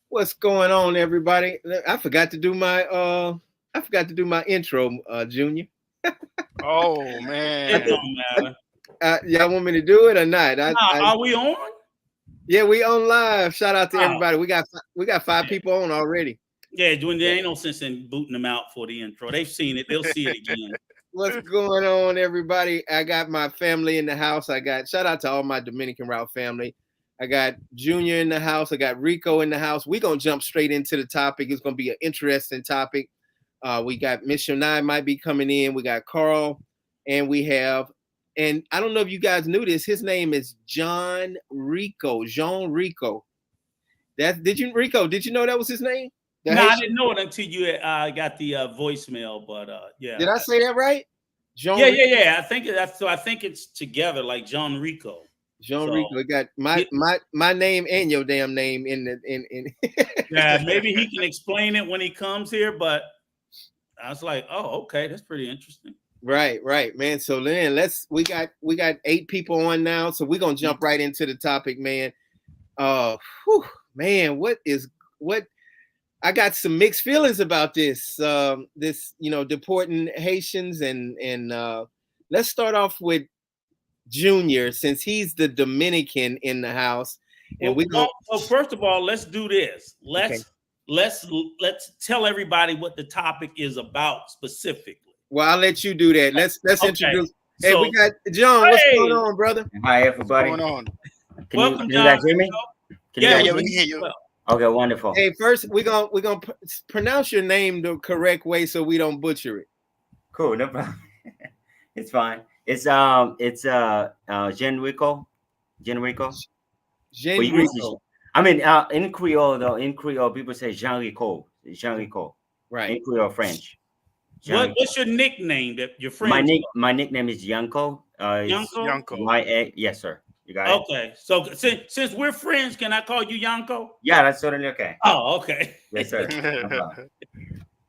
What's going on, everybody? I forgot to do my intro, Junior. Oh It man. don't matter. Y'all want me to do it or not? Are we on? Yeah, we on live. Shout out to Oh. everybody. We got 5 people on already. Yeah, when there ain't no sense in booting them out for the intro. They've seen it. They'll see it again. What's going on, everybody? I got my family in the house. Shout out to all my Dominican route family. I got Junior in the house. I got Rico in the house. We're going to jump straight into the topic. It's going to be an interesting topic. We got Miss Shonai might be coming in. We got Carl. And we have, and I don't know if you guys knew this, his name is Jean Rico. Rico. Rico, did you know that was his name? No, I didn't know it until you got the voicemail, but yeah. Did I say that right? Yeah. I think it's together, like John Rico. Rico got my name and your damn name in. Yeah, maybe he can explain it when he comes here, but I was like, oh, okay, that's pretty interesting. Right, man. So then we got 8 people on now, so we're gonna jump right into the topic, man. Man, what I got some mixed feelings about this deporting Haitians and let's start off with Junior, since he's the Dominican in the house. And well, first of all, let's do this. Let's tell everybody what the topic is about specifically. Well, I'll let you do that. Let's introduce. Hey, we got John. What's going on, brother? Hi, everybody. What's going on? Can you guys hear me? Yeah, we can hear you. Well. Okay, wonderful. Hey, first we're gonna pronounce your name the correct way so we don't butcher it. Cool, no problem. It's fine. It's Jean Rico. Jean Rico. I mean, in Creole though, people say Jean Rico. Jean Rico. Right. In Creole French. What's your nickname that your friend? My nickname is Yanko. Yanko. Yes, sir. You got it. Okay. So since we're friends, can I call you Yanko? Yeah, that's certainly okay. Oh, okay. Yes, sir.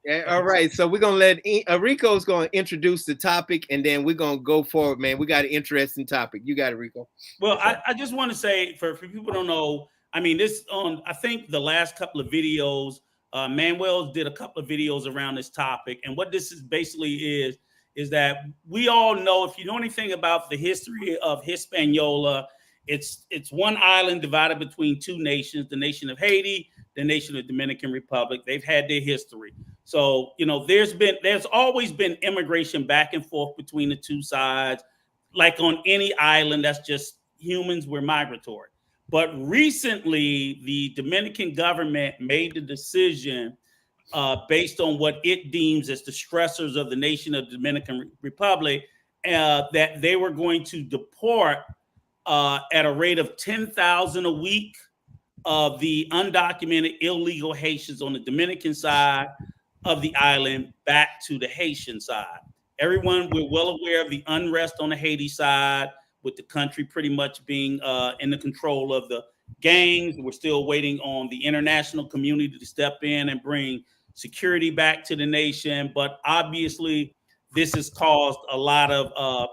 Yeah, all right. So we're gonna let Rico's gonna introduce the topic, and then we're gonna go forward, man. We got an interesting topic. You got it, Rico. Well, I just want to say for people who don't know, I mean, this on I think the last couple of videos, Manuel did a couple of videos around this topic, and what this is basically is that we all know, if you know anything about the history of Hispaniola, it's one island divided between 2 nations, the nation of Haiti, the nation of the Dominican Republic. They've had their history. So, there's always been immigration back and forth between the 2 sides. Like on any island, that's just humans, we're migratory. But recently, the Dominican government made the decision based on what it deems as the stressors of the nation of the Dominican Republic, that they were going to deport at a rate of 10,000 a week of the undocumented illegal Haitians on the Dominican side of the island back to the Haitian side. Everyone, we're well aware of the unrest on the Haiti side, with the country pretty much being in the control of the gangs. We're still waiting on the international community to step in and bring security back to the nation. But obviously, this has caused a lot of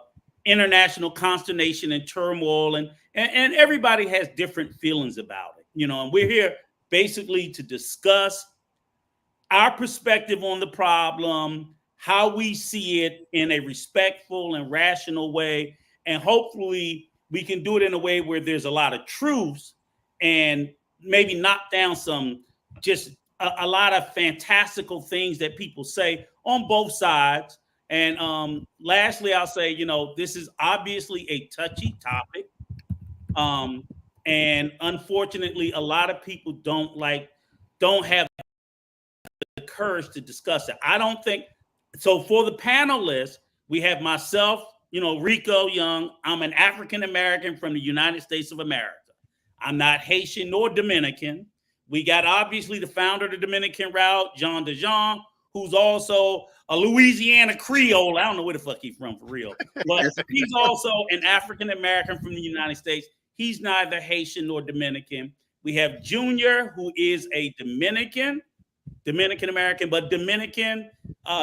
international consternation and turmoil, and everybody has different feelings about it. And we're here basically to discuss our perspective on the problem, how we see it in a respectful and rational way, and hopefully we can do it in a way where there's a lot of truths and maybe knock down some just a lot of fantastical things that people say on both sides. And lastly, I'll say, this is obviously a touchy topic. And unfortunately, a lot of people don't have the courage to discuss it. I don't think so. For the panelists, we have myself, Rico Young. I'm an African American from the United States of America. I'm not Haitian nor Dominican. We got obviously the founder of the Dominican route, Jean DeJean, who's also a Louisiana Creole. I don't know where the fuck he's from for real, but he's also an African American from the United States. He's neither Haitian nor Dominican. We have Junior, who is a Dominican American, but Dominican,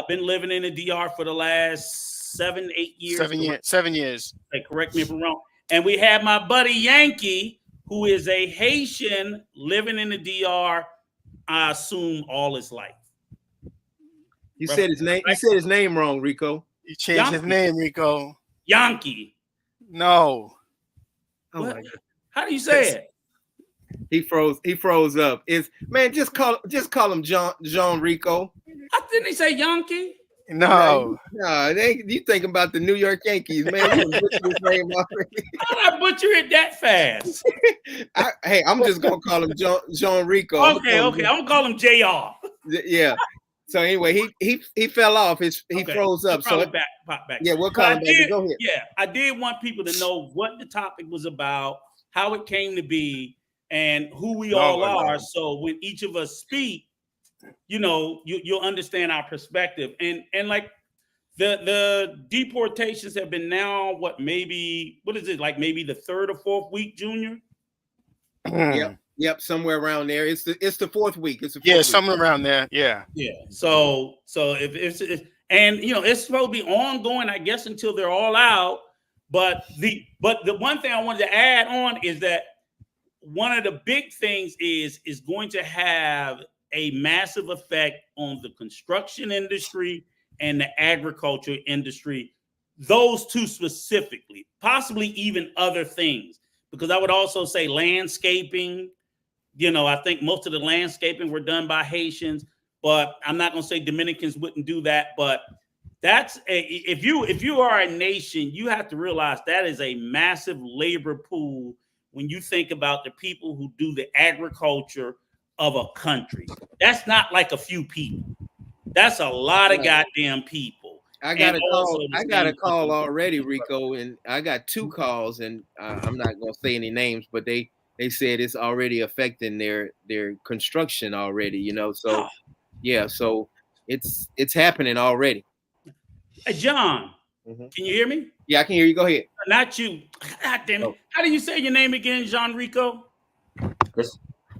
been living in the DR for the last 7-8 years. 7 years. Hey, correct me if I'm wrong. And we have my buddy Yankee, who is a Haitian living in the DR I assume, all his life. You said his name. You said his name wrong, Rico. You changed his name, Rico. Yankee. No. Oh What? my God. How do you say it? He froze up. Just call him Jean Rico. Didn't he say Yankee? No. No, you think about the New York Yankees, man. You butchered his name already. How did I butcher it that fast? Hey, I'm just gonna call him Jean Rico. Okay. I'm gonna call him JR. Yeah. So anyway, he fell off. He froze up. So pop back. Yeah, we'll call him back. Go ahead. Yeah, I did want people to know what the topic was about, how it came to be, and who we all are. So when each of us speak, you'll understand our perspective. And like the deportations have been now maybe the third or fourth week, Junior? Yep, somewhere around there. It's the fourth week. Somewhere around there. Yeah. So if it's it's supposed to be ongoing, I guess, until they're all out. But the one thing I wanted to add on is that one of the big things is going to have a massive effect on the construction industry and the agriculture industry, those two specifically, possibly even other things, because I would also say landscaping. I think most of the landscaping were done by Haitians, but I'm not going to say Dominicans wouldn't do that. But if you are a nation, you have to realize that is a massive labor pool when you think about the people who do the agriculture of a country. That's not like a few people. That's a lot of goddamn people. I got a call already, Rico, and I got two calls, and I'm not going to say any names, but they said it's already affecting their construction already, So yeah, so it's happening already. Hey, John, can you hear me? Yeah, I can hear you. Go ahead. Not you. God damn it. Oh. How do you say your name again, Jean Rico?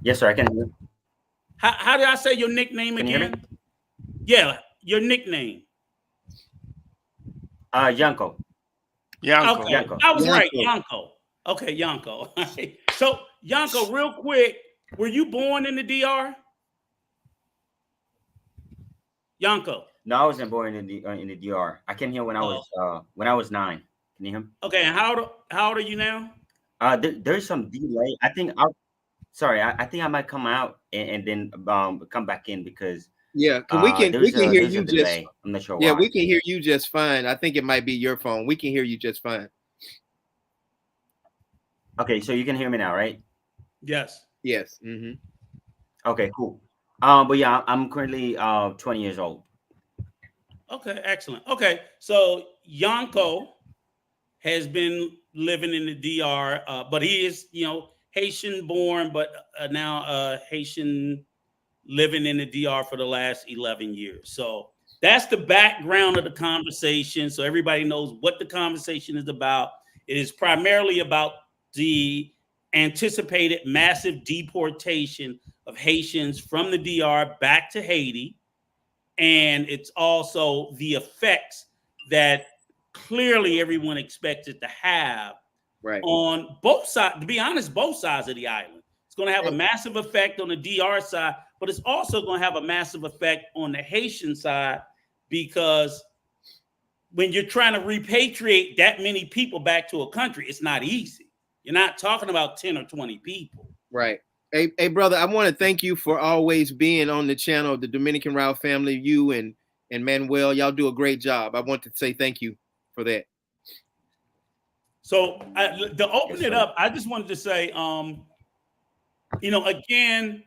Yes, sir. I can hear you. How do I say your nickname again? Yeah, your nickname. Yanko. Okay. Yanko. I was right, Yanko. Okay, Yanko. So, Yanko, real quick, were you born in the DR? Yanko. No, I wasn't born in the DR. I came here when I was 9. Can you hear me? Okay, and how old are you now? There's some delay. I think I think I might come out and then come back in because we can hear you just. I'm not sure. Yeah, we can hear you just fine. I think it might be your phone. We can hear you just fine. Okay, so you can hear me now, right? Yes. Yes. Mm-hmm. Okay, cool. But yeah, I'm currently 20 years old. Okay, excellent. Okay, so Yanko has been living in the DR, but he is, Haitian born, but now Haitian living in the DR for the last 11 years. So that's the background of the conversation. So everybody knows what the conversation is about. It is primarily about the anticipated massive deportation of Haitians from the DR back to Haiti. And it's also the effects that clearly everyone expects it to have on both sides. To be honest, both sides of the island. It's going to have a massive effect on the DR side, but it's also going to have a massive effect on the Haitian side, because when you're trying to repatriate that many people back to a country, it's not easy. You're not talking about 10 or 20 people. Right. Hey, brother, I want to thank you for always being on the channel, the Dominican Route family. You and Manuel, y'all do a great job. I want to say thank you for that. So to open it up, I just wanted to say, again,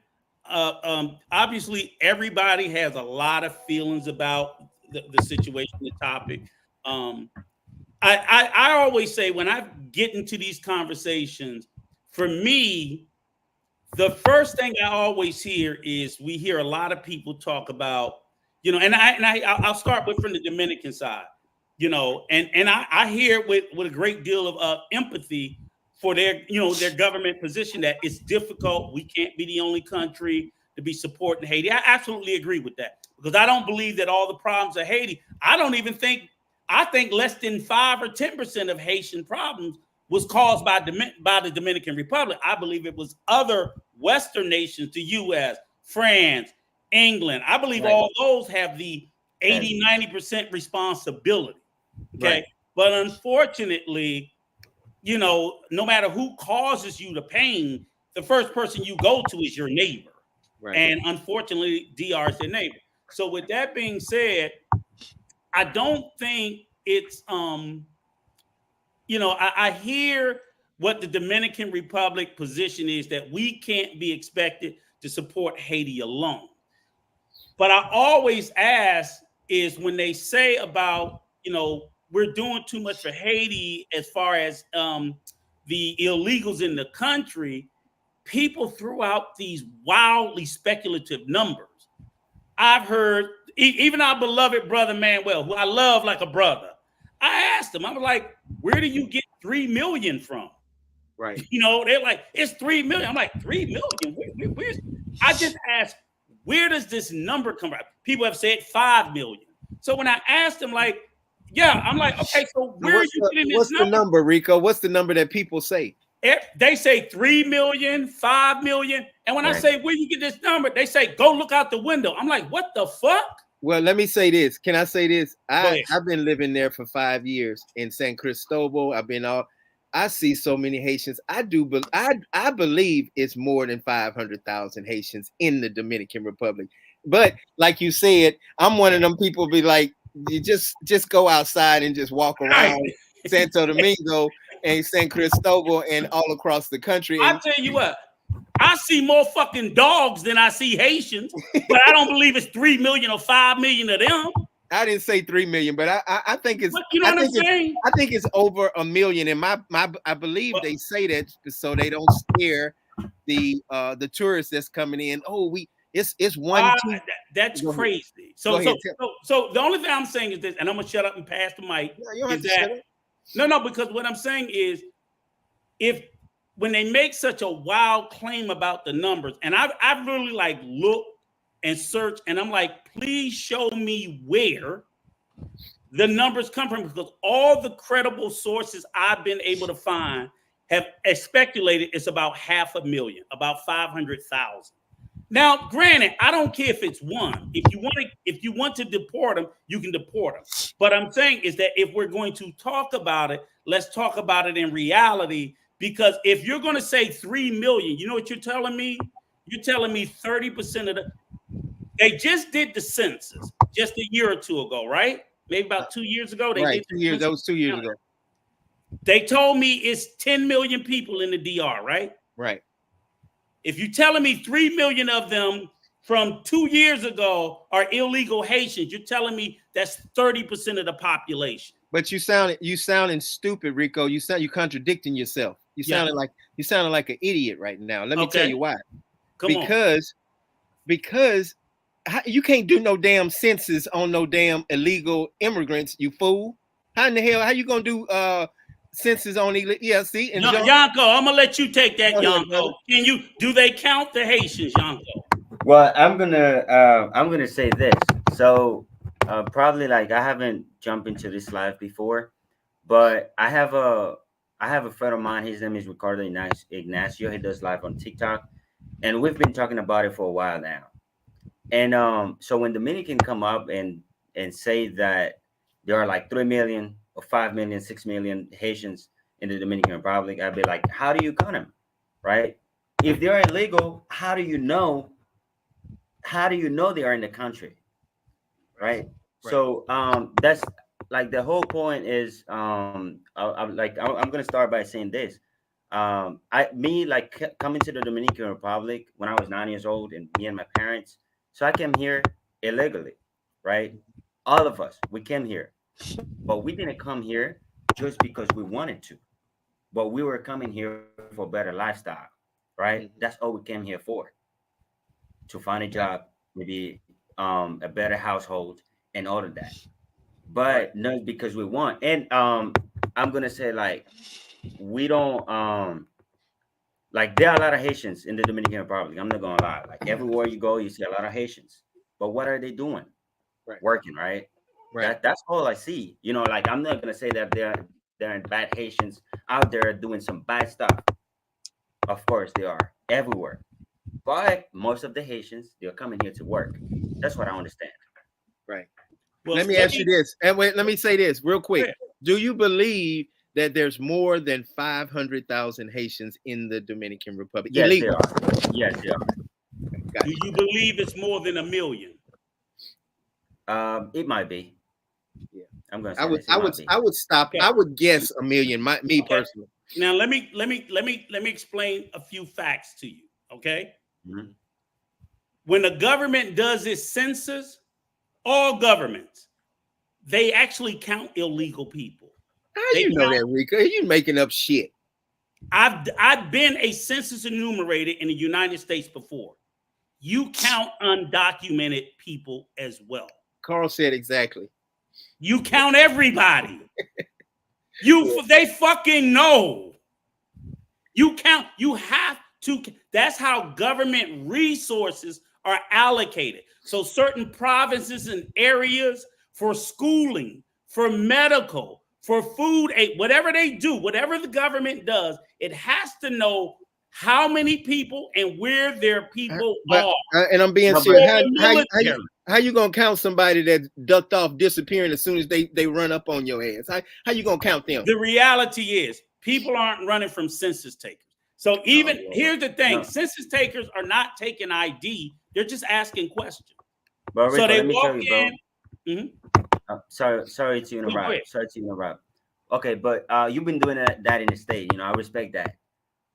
obviously everybody has a lot of feelings about the situation, the topic. I always say when I get into these conversations, for me, the first thing I always hear is we hear a lot of people talk about, I'll start with from the Dominican side, and I hear it with a great deal of empathy for their government position that it's difficult. We can't be the only country to be supporting Haiti. I absolutely agree with that, because I don't believe that all the problems of Haiti, I think less than 5 or 10% of Haitian problems was caused by the Dominican Republic. I believe it was other Western nations, the U.S., France, England. I believe Right. all those have the 80, 90% responsibility. Okay. Right. But unfortunately, you know, no matter who causes you the pain, the first person you go to is your neighbor. Right. And unfortunately, DR is their neighbor. So with that being said, I don't think it's you know, I hear what the Dominican Republic position is, that we can't be expected to support Haiti alone. But I always ask is when they say about, you know, we're doing too much for Haiti as far as the illegals in the country, people threw out these wildly speculative numbers. I've heard, even our beloved brother Manuel, who I love like a brother, I asked him, I was like, where do you get 3 million from? Right. You know, they're like, it's 3 million. I'm like, 3 million? Where's? I just asked, where does this number come from? People have said 5 million. So when I asked them, like, yeah, I'm like, okay, so where are you getting this number? What's the number, Rico? What's the number that people say? They say 3 million, 5 million. And when I say, where you get this number? They say, go look out the window. I'm like, what the fuck? Well, let me say this. Can I say this? I've been living there for 5 years in San Cristobal. I see so many Haitians. I believe it's more than 500,000 Haitians in the Dominican Republic. But like you said, I'm one of them people be like, you just go outside and just walk around Santo Domingo and San Cristobal and all across the country. I'll tell you what, I see more fucking dogs than I see Haitians, but I don't believe it's 3 million or 5 million of them. I didn't say 3 million, but I think it's, you know what I'm saying? I think it's over 1 million. And I believe they say that so they don't scare the tourists that's coming in. Oh, it's one. That's crazy. So the only thing I'm saying is this, and I'm gonna shut up and pass the mic. Is that no, because what I'm saying is, when they make such a wild claim about the numbers, and I've really like looked and searched, and I'm like, please show me where the numbers come from, because all the credible sources I've been able to find have speculated it's about 500,000, about 500,000. Now, granted, I don't care if it's one. If you want to deport them, you can deport them. But I'm saying is that if we're going to talk about it, let's talk about it in reality. Because if you're going to say 3 million, you know what you're telling me? You're telling me 30% of they just did the census just a year or two ago, right? Maybe about 2 years ago. They did 2 years. That was 2 years ago. They told me it's 10 million people in the DR, right? Right. If you're telling me 3 million of them from 2 years ago are illegal Haitians, you're telling me that's 30% of the population. But you sounding stupid, Rico. You contradicting yourself. You sounded like an idiot right now. Let me tell you why. Because you can't do no damn census on no damn illegal immigrants, you fool. How in the hell? How you gonna do census on illegal? Yeah, see, and Yanko, I'm gonna let you take that, Yanko. Do they count the Haitians, Yanko? Well, I'm gonna say this. So probably like I haven't jumped into this live before, but I have a friend of mine. His name is Ricardo Ignacio. He does live on TikTok, and we've been talking about it for a while now. And so when Dominican come up and say that there are like 3 million or 5 million, 6 million Haitians in the Dominican Republic, I'd be like, how do you count them, right? If they're illegal, how do you know they are in the country, right? So that's like the whole point is I'm gonna start by saying this. Coming to the Dominican Republic when I was 9 years old, and me and my parents. So I came here illegally, right? All of us, we came here, but we didn't come here just because we wanted to, but we were coming here for a better lifestyle, right? That's all we came here for, to find a job, maybe a better household and all of that, but not because we want. And I'm gonna say like, we don't like, there are a lot of Haitians in the Dominican Republic. I'm not gonna lie. Like everywhere you go, you see a lot of Haitians. But what are they doing? Right. Working, right? That's all I see. You know, like I'm not gonna say that they're bad Haitians out there doing some bad stuff. Of course they are everywhere. but most of the Haitians, they're coming here to work. That's what I understand. Right. Well, Let me ask you this, and wait, let me say this real quick. Do you believe that there's more than 500,000 Haitians in the Dominican Republic? Yes, Illegal. there are. Yes, there Do you believe it's more than 1 million? are. It might be. Yeah. I'm gonna say I would stop. Okay. I would guess 1 million. Me personally. Now let me explain a few facts to you. Okay. Mhm. When the government does its census, all governments, they actually count illegal people. How They you know count- that, Rico? You making up shit. I've been a census enumerator in the United States before. You count undocumented people as well. Carl said exactly. You count everybody. They fucking know. You count. You have to. That's how government resources are allocated. So certain provinces and areas for schooling, for medical, for food aid, whatever they do, whatever the government does, it has to know how many people and where their people are. And I'm being No, serious. but- How you gonna count somebody that ducked off disappearing as soon as they run up on your ass? How you gonna count them? The reality is people aren't running from census takers. So even here's the thing: census takers are not taking ID; they're just asking questions. But Rico, So they let me walk tell you, bro. in. Sorry to interrupt. Sorry to interrupt. Okay, but you've been doing that in the state. You know, I respect that.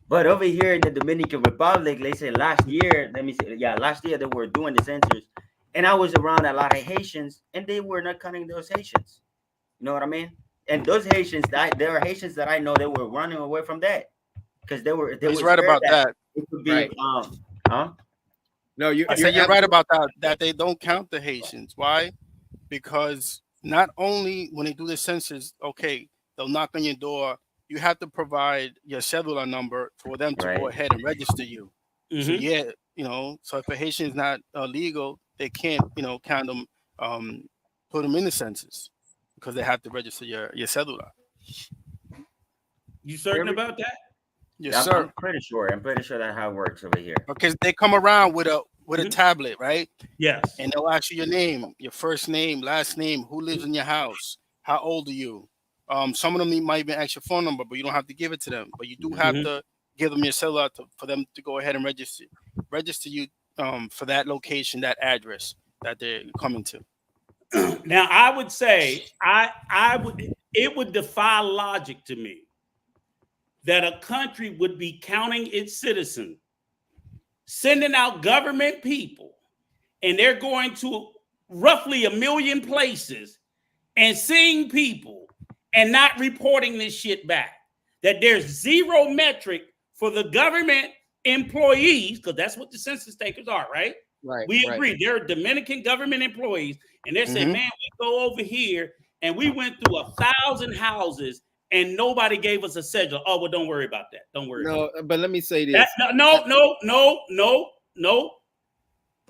But over here in the Dominican Republic, they say last year, last year they were doing the census, and I was around a lot of Haitians, and they were not counting those Haitians. You know what I mean? And those Haitians, there are Haitians that I know they were running away from that because they were He's right about that. It could be Right. No, You're right about that. That they don't count the Haitians. Why? Because not only when they do the census, okay, they'll knock on your door. You have to provide your cellular number for them to go ahead and register you. So so if a Haitian is not legal, they can't, count them, put them in the census because they have to register your cellular. You certain about that? Yes, sir. I'm pretty sure. I'm pretty sure that's how it works over here. Because they come around with a tablet, right? Yes. And they'll ask you your name, your first name, last name, who lives in your house, how old are you? Some of them might even ask your phone number, but you don't have to give it to them. But you do have to give them your cellular for them to go ahead and register you for that location, that address that they're coming to. Now, I would say it would defy logic to me that a country would be counting its citizens, sending out government people, and they're going to roughly 1 million places and seeing people and not reporting this shit back. That there's zero metric for the government employees, because that's what the census takers are, right? Right. We agree. They're Dominican government employees, and they're saying, man, we go over here and we went through 1,000 houses and nobody gave us a schedule. Oh, well, don't worry about that. Don't worry. No, but let me say this. No.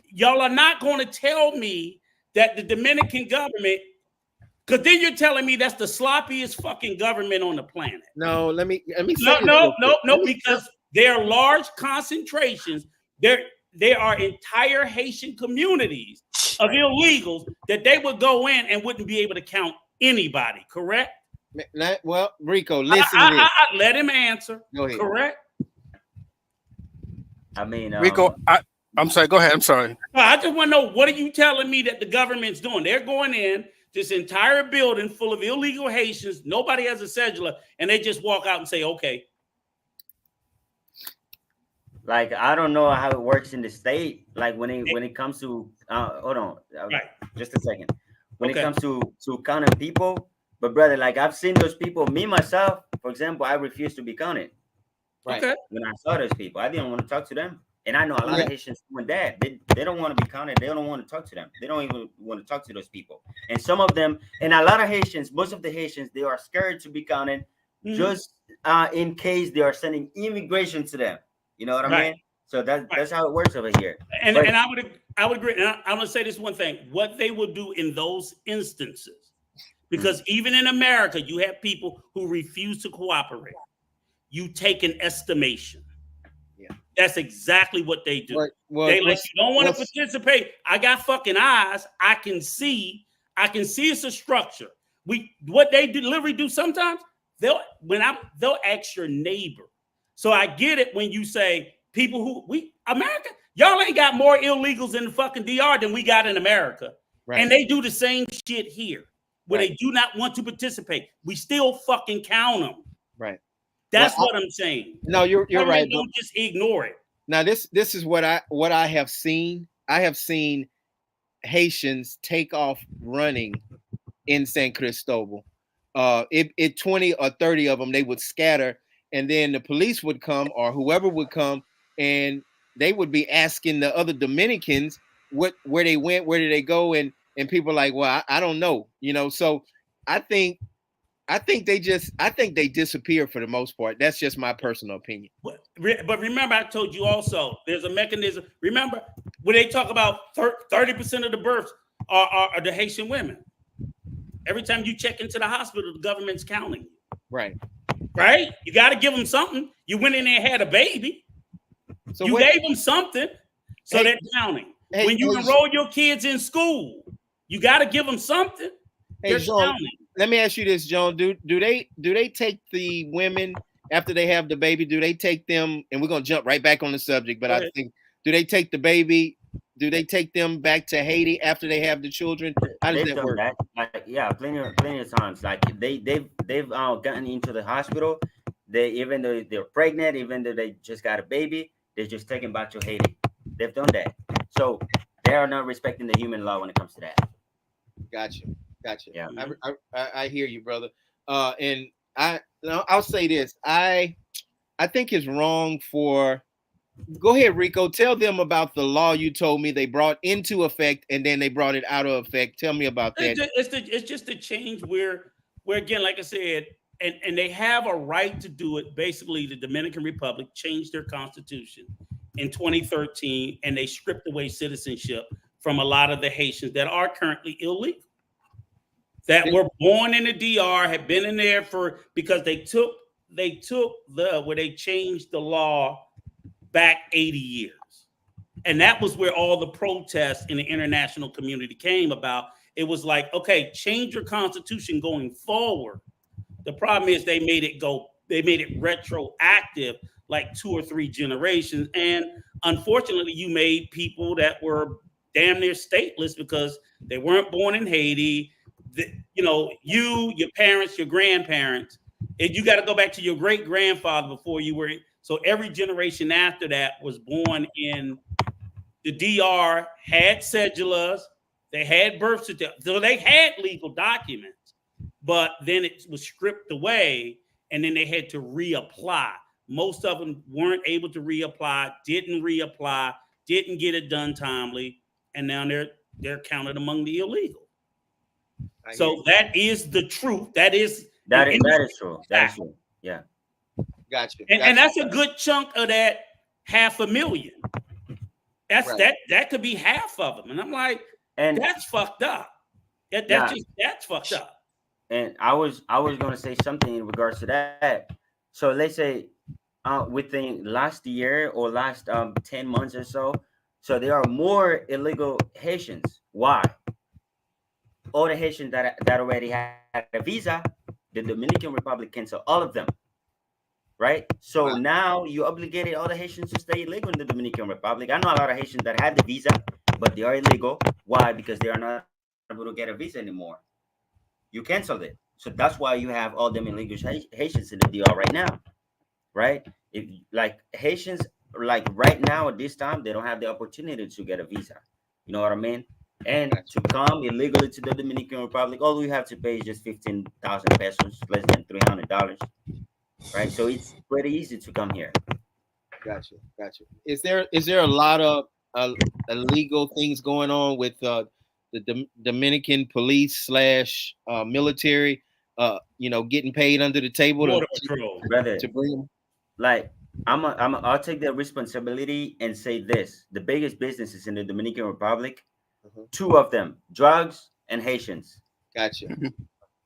Y'all are not going to tell me that the Dominican government, because then you're telling me that's the sloppiest fucking government on the planet. No, let me say no, because there are large concentrations. There are entire Haitian communities of illegals that they would go in and wouldn't be able to count anybody, correct? Well, Rico, listen to this. Let him answer. Go ahead. Correct? I mean, Rico, I'm sorry. Go ahead. I'm sorry. I just want to know, what are you telling me that the government's doing? They're going in this entire building full of illegal Haitians. Nobody has a cedula, and they just walk out and say, okay. Like, I don't know how it works in the state. Like when it comes to hold on, just a second. When it comes to counting people, but brother, like I've seen those people. Me myself, for example, I refuse to be counted. Right. Okay. When I saw those people, I didn't want to talk to them. And I know a lot of Haitians doing that. They don't want to be counted. They don't want to talk to them. They don't even want to talk to those people. And some of them, and a lot of Haitians, most of the Haitians, they are scared to be counted just in case they are sending immigration to them. You know what I mean? So that's how it works over here. And I would agree. And I'm going to say this one thing. What they will do in those instances, because even in America, you have people who refuse to cooperate. You take an estimation. That's exactly what they do. Well, They like, you don't want to participate. I got fucking eyes. I can see it's a structure. What they delivery do sometimes, they'll ask your neighbor. So I get it when you say people who America, y'all ain't got more illegals in the fucking DR than we got in America. Right. And they do the same shit here where they do not want to participate. We still fucking count them. Right. That's what I'm saying. No, you're right. Don't just ignore it. Now this is what I have seen. I have seen Haitians take off running in San Cristobal. It 20 or 30 of them, they would scatter, and then the police would come or whoever would come, and they would be asking the other Dominicans where they went, where did they go, and people are like, well, I don't know, So I think they disappear for the most part. That's just my personal opinion. But remember, I told you also there's a mechanism. Remember when they talk about 30% of the births are the Haitian women. Every time you check into the hospital, the government's counting you. Right. Right? You got to give them something. You went in there and had a baby. So you gave them something. So they're counting. When you enroll your kids in school, you got to give them something. Hey, John, let me ask you this, John. Do they take the women after they have the baby? Do they take them? And we're gonna jump right back on the subject, but I think, do they take the baby? Do they take them back to Haiti after they have the children? How does that work? Plenty of times. Like they've gotten into the hospital. Even though they're pregnant, even though they just got a baby, they're just taken back to Haiti. They've done that. So they are not respecting the human law when it comes to that. Gotcha. Yeah, I hear you, brother. And I'll say this. I think it's wrong for. Go ahead, Rico. Tell them about the law you told me they brought into effect and then they brought it out of effect. Tell me about that. It's just a change where again, like I said, and they have a right to do it. Basically, the Dominican Republic changed their constitution in 2013, and they stripped away citizenship from a lot of the Haitians that are currently illegal, that were born in the DR, have been in there because they changed the law back 80 years. And that was where all the protests in the international community came about. It was like, okay, change your constitution going forward. The problem is they made it retroactive, like 2 or 3 generations. And unfortunately, you made people that were damn near stateless because they weren't born in Haiti. Your parents, your grandparents, and you got to go back to your great grandfather before you were. So every generation after that was born in the DR, had cedulas, they had birth certificates, so they had legal documents, but then it was stripped away, and then they had to reapply. Most of them weren't able to reapply, didn't get it done timely, and now they're counted among the illegal. So that is the truth. That is true. That is true. Yeah. Gotcha. And that's a good chunk of that 500,000. That could be half of them. And I'm like, that's fucked up. That's fucked up. And I was gonna say something in regards to that. So let's say within last year or last 10 months or so there are more illegal Haitians. Why? All the Haitians that already had a visa, the Dominican Republic canceled all of them. Right? So now you obligated all the Haitians to stay illegal in the Dominican Republic. I know a lot of Haitians that had the visa, but they are illegal. Why? Because they are not able to get a visa anymore. You canceled it. So that's why you have all them illegal Haitians in the DR right now. Right? If like Haitians, like right now at this time, they don't have the opportunity to get a visa. You know what I mean? And to come illegally to the Dominican Republic, all we have to pay is just 15,000 pesos, less than $300. Right, so it's pretty easy to come here. Gotcha. Is there a lot of illegal things going on with the Dominican police / military? Getting paid under the table to bring them. Like I'll take the responsibility and say this: the biggest businesses in the Dominican Republic, 2 of them, drugs and Haitians. Gotcha.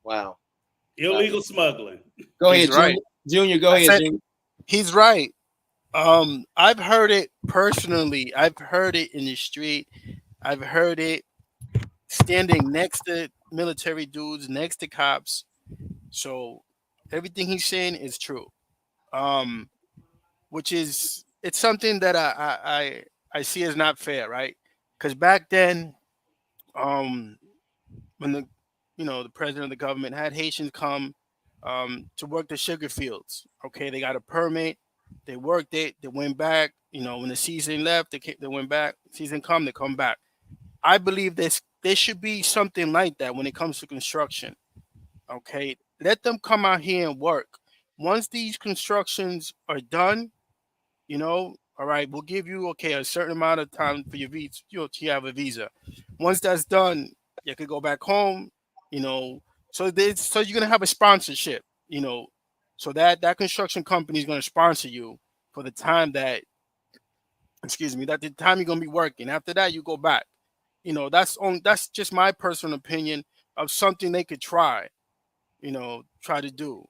Wow. Illegal smuggling. Go ahead, Junior. Junior, go ahead. Junior. He's right. I've heard it personally. I've heard it in the street. I've heard it standing next to military dudes, next to cops. So everything he's saying is true. Um, which is it's something that I see as not fair, right? Because back then, um, when the president of the government had Haitians come to work the sugar fields. Okay, they got a permit, they worked it, they went back. When the season left, they went back. Season come, they come back. I believe there should be something like that when it comes to construction. Okay, let them come out here and work. Once these constructions are done, all right, we'll give you a certain amount of time for your visa. To have a visa. Once that's done, you could go back home. You know, so you're gonna have a sponsorship. So that construction company is gonna sponsor you for the time that, excuse me, that the time you're gonna be working. After that, you go back. That's just my personal opinion of something they could try. Try to do.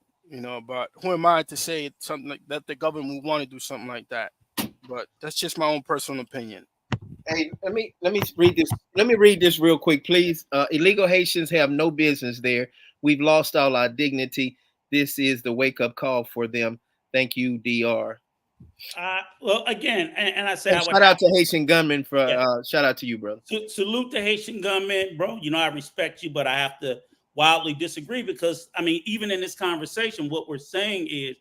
But who am I to say it's something like that? The government would want to do something like that. But that's just my own personal opinion. Hey, let me read this. Let me read this real quick, please. Illegal Haitians have no business there. We've lost all our dignity. This is the wake up call for them. Thank you, DR. Well, again, and I say And I would shout out to Haitian gunmen for yeah. shout out to you, brother. Salute the Haitian government, bro. I respect you, but I have to wildly disagree because even in this conversation, what we're saying is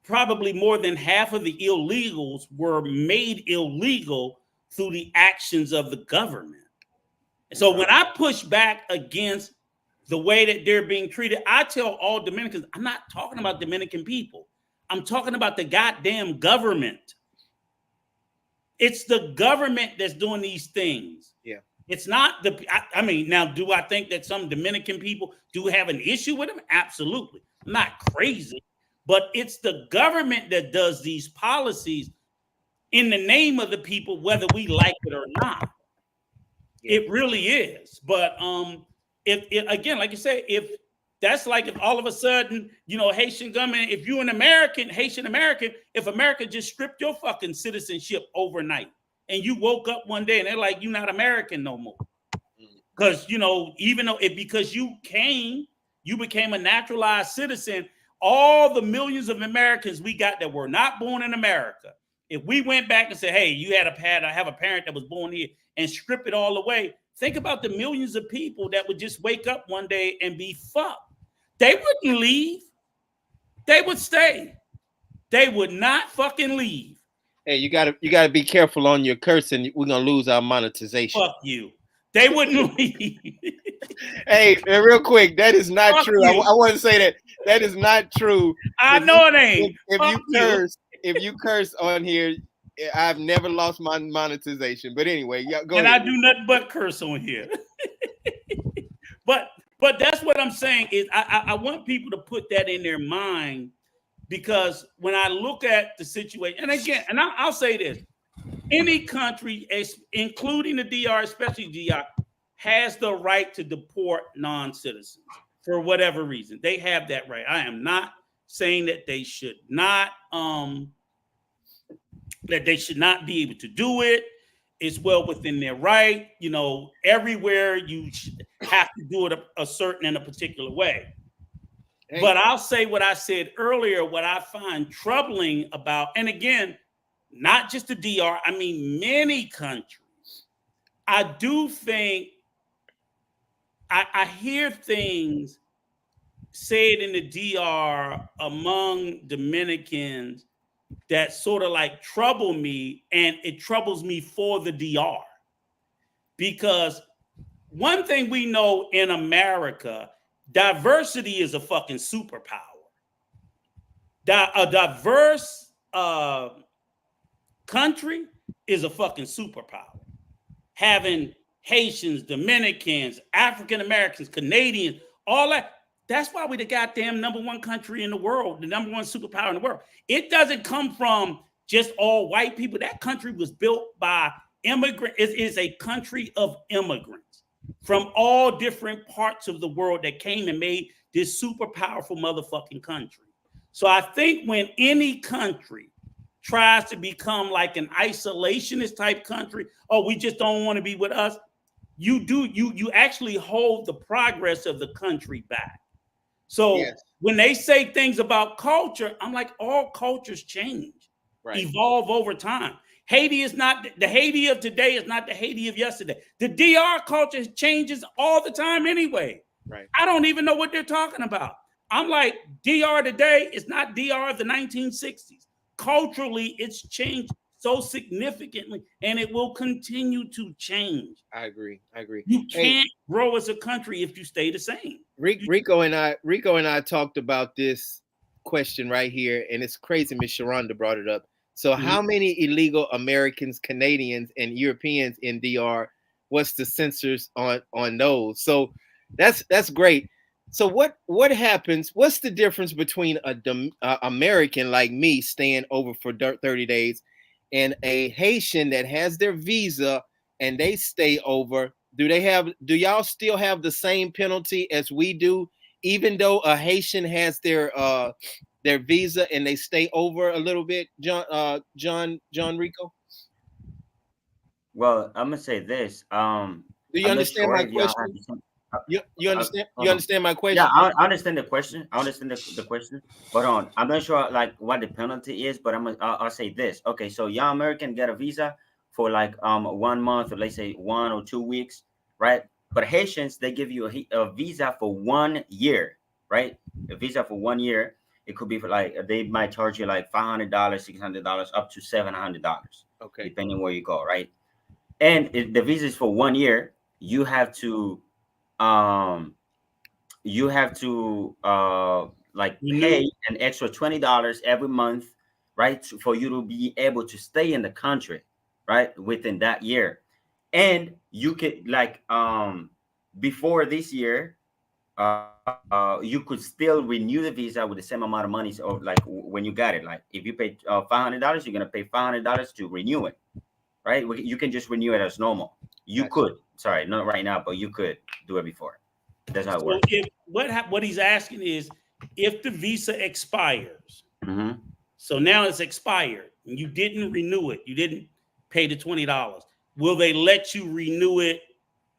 probably more than half of the illegals were made illegal through the actions of the government. So when I push back against the way that they're being treated, I tell all Dominicans, I'm not talking about Dominican people. I'm talking about the goddamn government. It's the government that's doing these things. Yeah. It's not now, do I think that some Dominican people do have an issue with them? Absolutely. I'm not crazy, but it's the government that does these policies in the name of the people, whether we like it or not. Yeah. It really is. But if again, like you say, if that's like if all of a sudden, Haitian government, if you're an American, Haitian American, if America just stripped your fucking citizenship overnight and you woke up one day and they're like, you're not American no more. Because, even though because you became a naturalized citizen, all the millions of Americans we got that were not born in America, if we went back and said, hey, you have a parent that was born here and strip it all away, think about the millions of people that would just wake up one day and be fucked. They wouldn't leave. They would stay. They would not fucking leave. Hey, you gotta be careful on your cursing. We're gonna lose our monetization. Fuck you. They wouldn't leave. Hey, real quick, that is not fuck true. I want to say that is not true. I know it ain't. If you curse on here, I've never lost my monetization. But anyway, go and ahead. I do nothing but curse on here. But that's what I'm saying is I want people to put that in their mind, because when I look at the situation, and again, and I'll say this, any country, including the DR, especially DR, has the right to deport non-citizens for whatever reason. They have that right. I am not saying that they should not be able to do it. It's well within their right. Everywhere you have to do it in a particular way. Hey. But I'll say what I said earlier, what I find troubling about, and again, not just the DR, many countries. I do think I hear things said in the DR among Dominicans that sort of like trouble me, and it troubles me for the DR. Because one thing we know in America, diversity is a fucking superpower. A diverse country is a fucking superpower. Having Haitians, Dominicans, African Americans, Canadians, all that. That's why we're the goddamn number one country in the world, the number one superpower in the world. It doesn't come from just all white people. That country was built by immigrants. It is a country of immigrants from all different parts of the world that came and made this super powerful motherfucking country. So I think when any country tries to become like an isolationist type country. Oh, we just don't want to be with us. You actually hold the progress of the country back. So Yes. when they say things about culture, I'm like, all cultures change, Right. evolve over time. Haiti is not the Haiti of today is not the Haiti of yesterday. The DR culture changes all the time anyway. Right. I don't even know what they're talking about. I'm like, DR today is not DR of the 1960s. Culturally, it's changed so significantly, and it will continue to change. I agree. You Hey, can't grow as a country if you stay the same. Rico and I talked about this question right here, and it's crazy. Miss Sharonda brought it up. So, how many illegal Americans, Canadians, and Europeans in DR? What's the census on those? So, that's great. So, what happens? What's the difference between a American like me staying over for 30 days and a Haitian that has their visa and they stay over? Do y'all still have the same penalty as we do, even though a Haitian has their visa and they stay over a little bit, John Rico? Well, I'm gonna say this. Do you I'm not understand sure my if y'all have question? the same. You understand? You Hold on. understand my question? Yeah, I understand the question. I understand the question. But on, I'm not sure like what the penalty is. But I'll say this. Okay, so young American get a visa for like 1 month, or let's say 1 or 2 weeks, right? But Haitians, they give you a visa for 1 year, right? A visa for 1 year. It could be for like they might charge you like $500, $600, up to $700, Okay. depending where you go, right? And if the visa is for 1 year, you have to um like pay an extra $20 every month, right, for you to be able to stay in the country, right, within that year. And you could like before this year, you could still renew the visa with the same amount of money. So like when you got it, like if you pay $500, you're gonna pay $500 to renew it, right? You can just renew it as normal. You Gotcha. could, sorry, not right now, but you could do it before. That's how it So works. if what he's asking is, if the visa expires, so now it's expired and you didn't renew it, you didn't pay the $20, will they let you renew it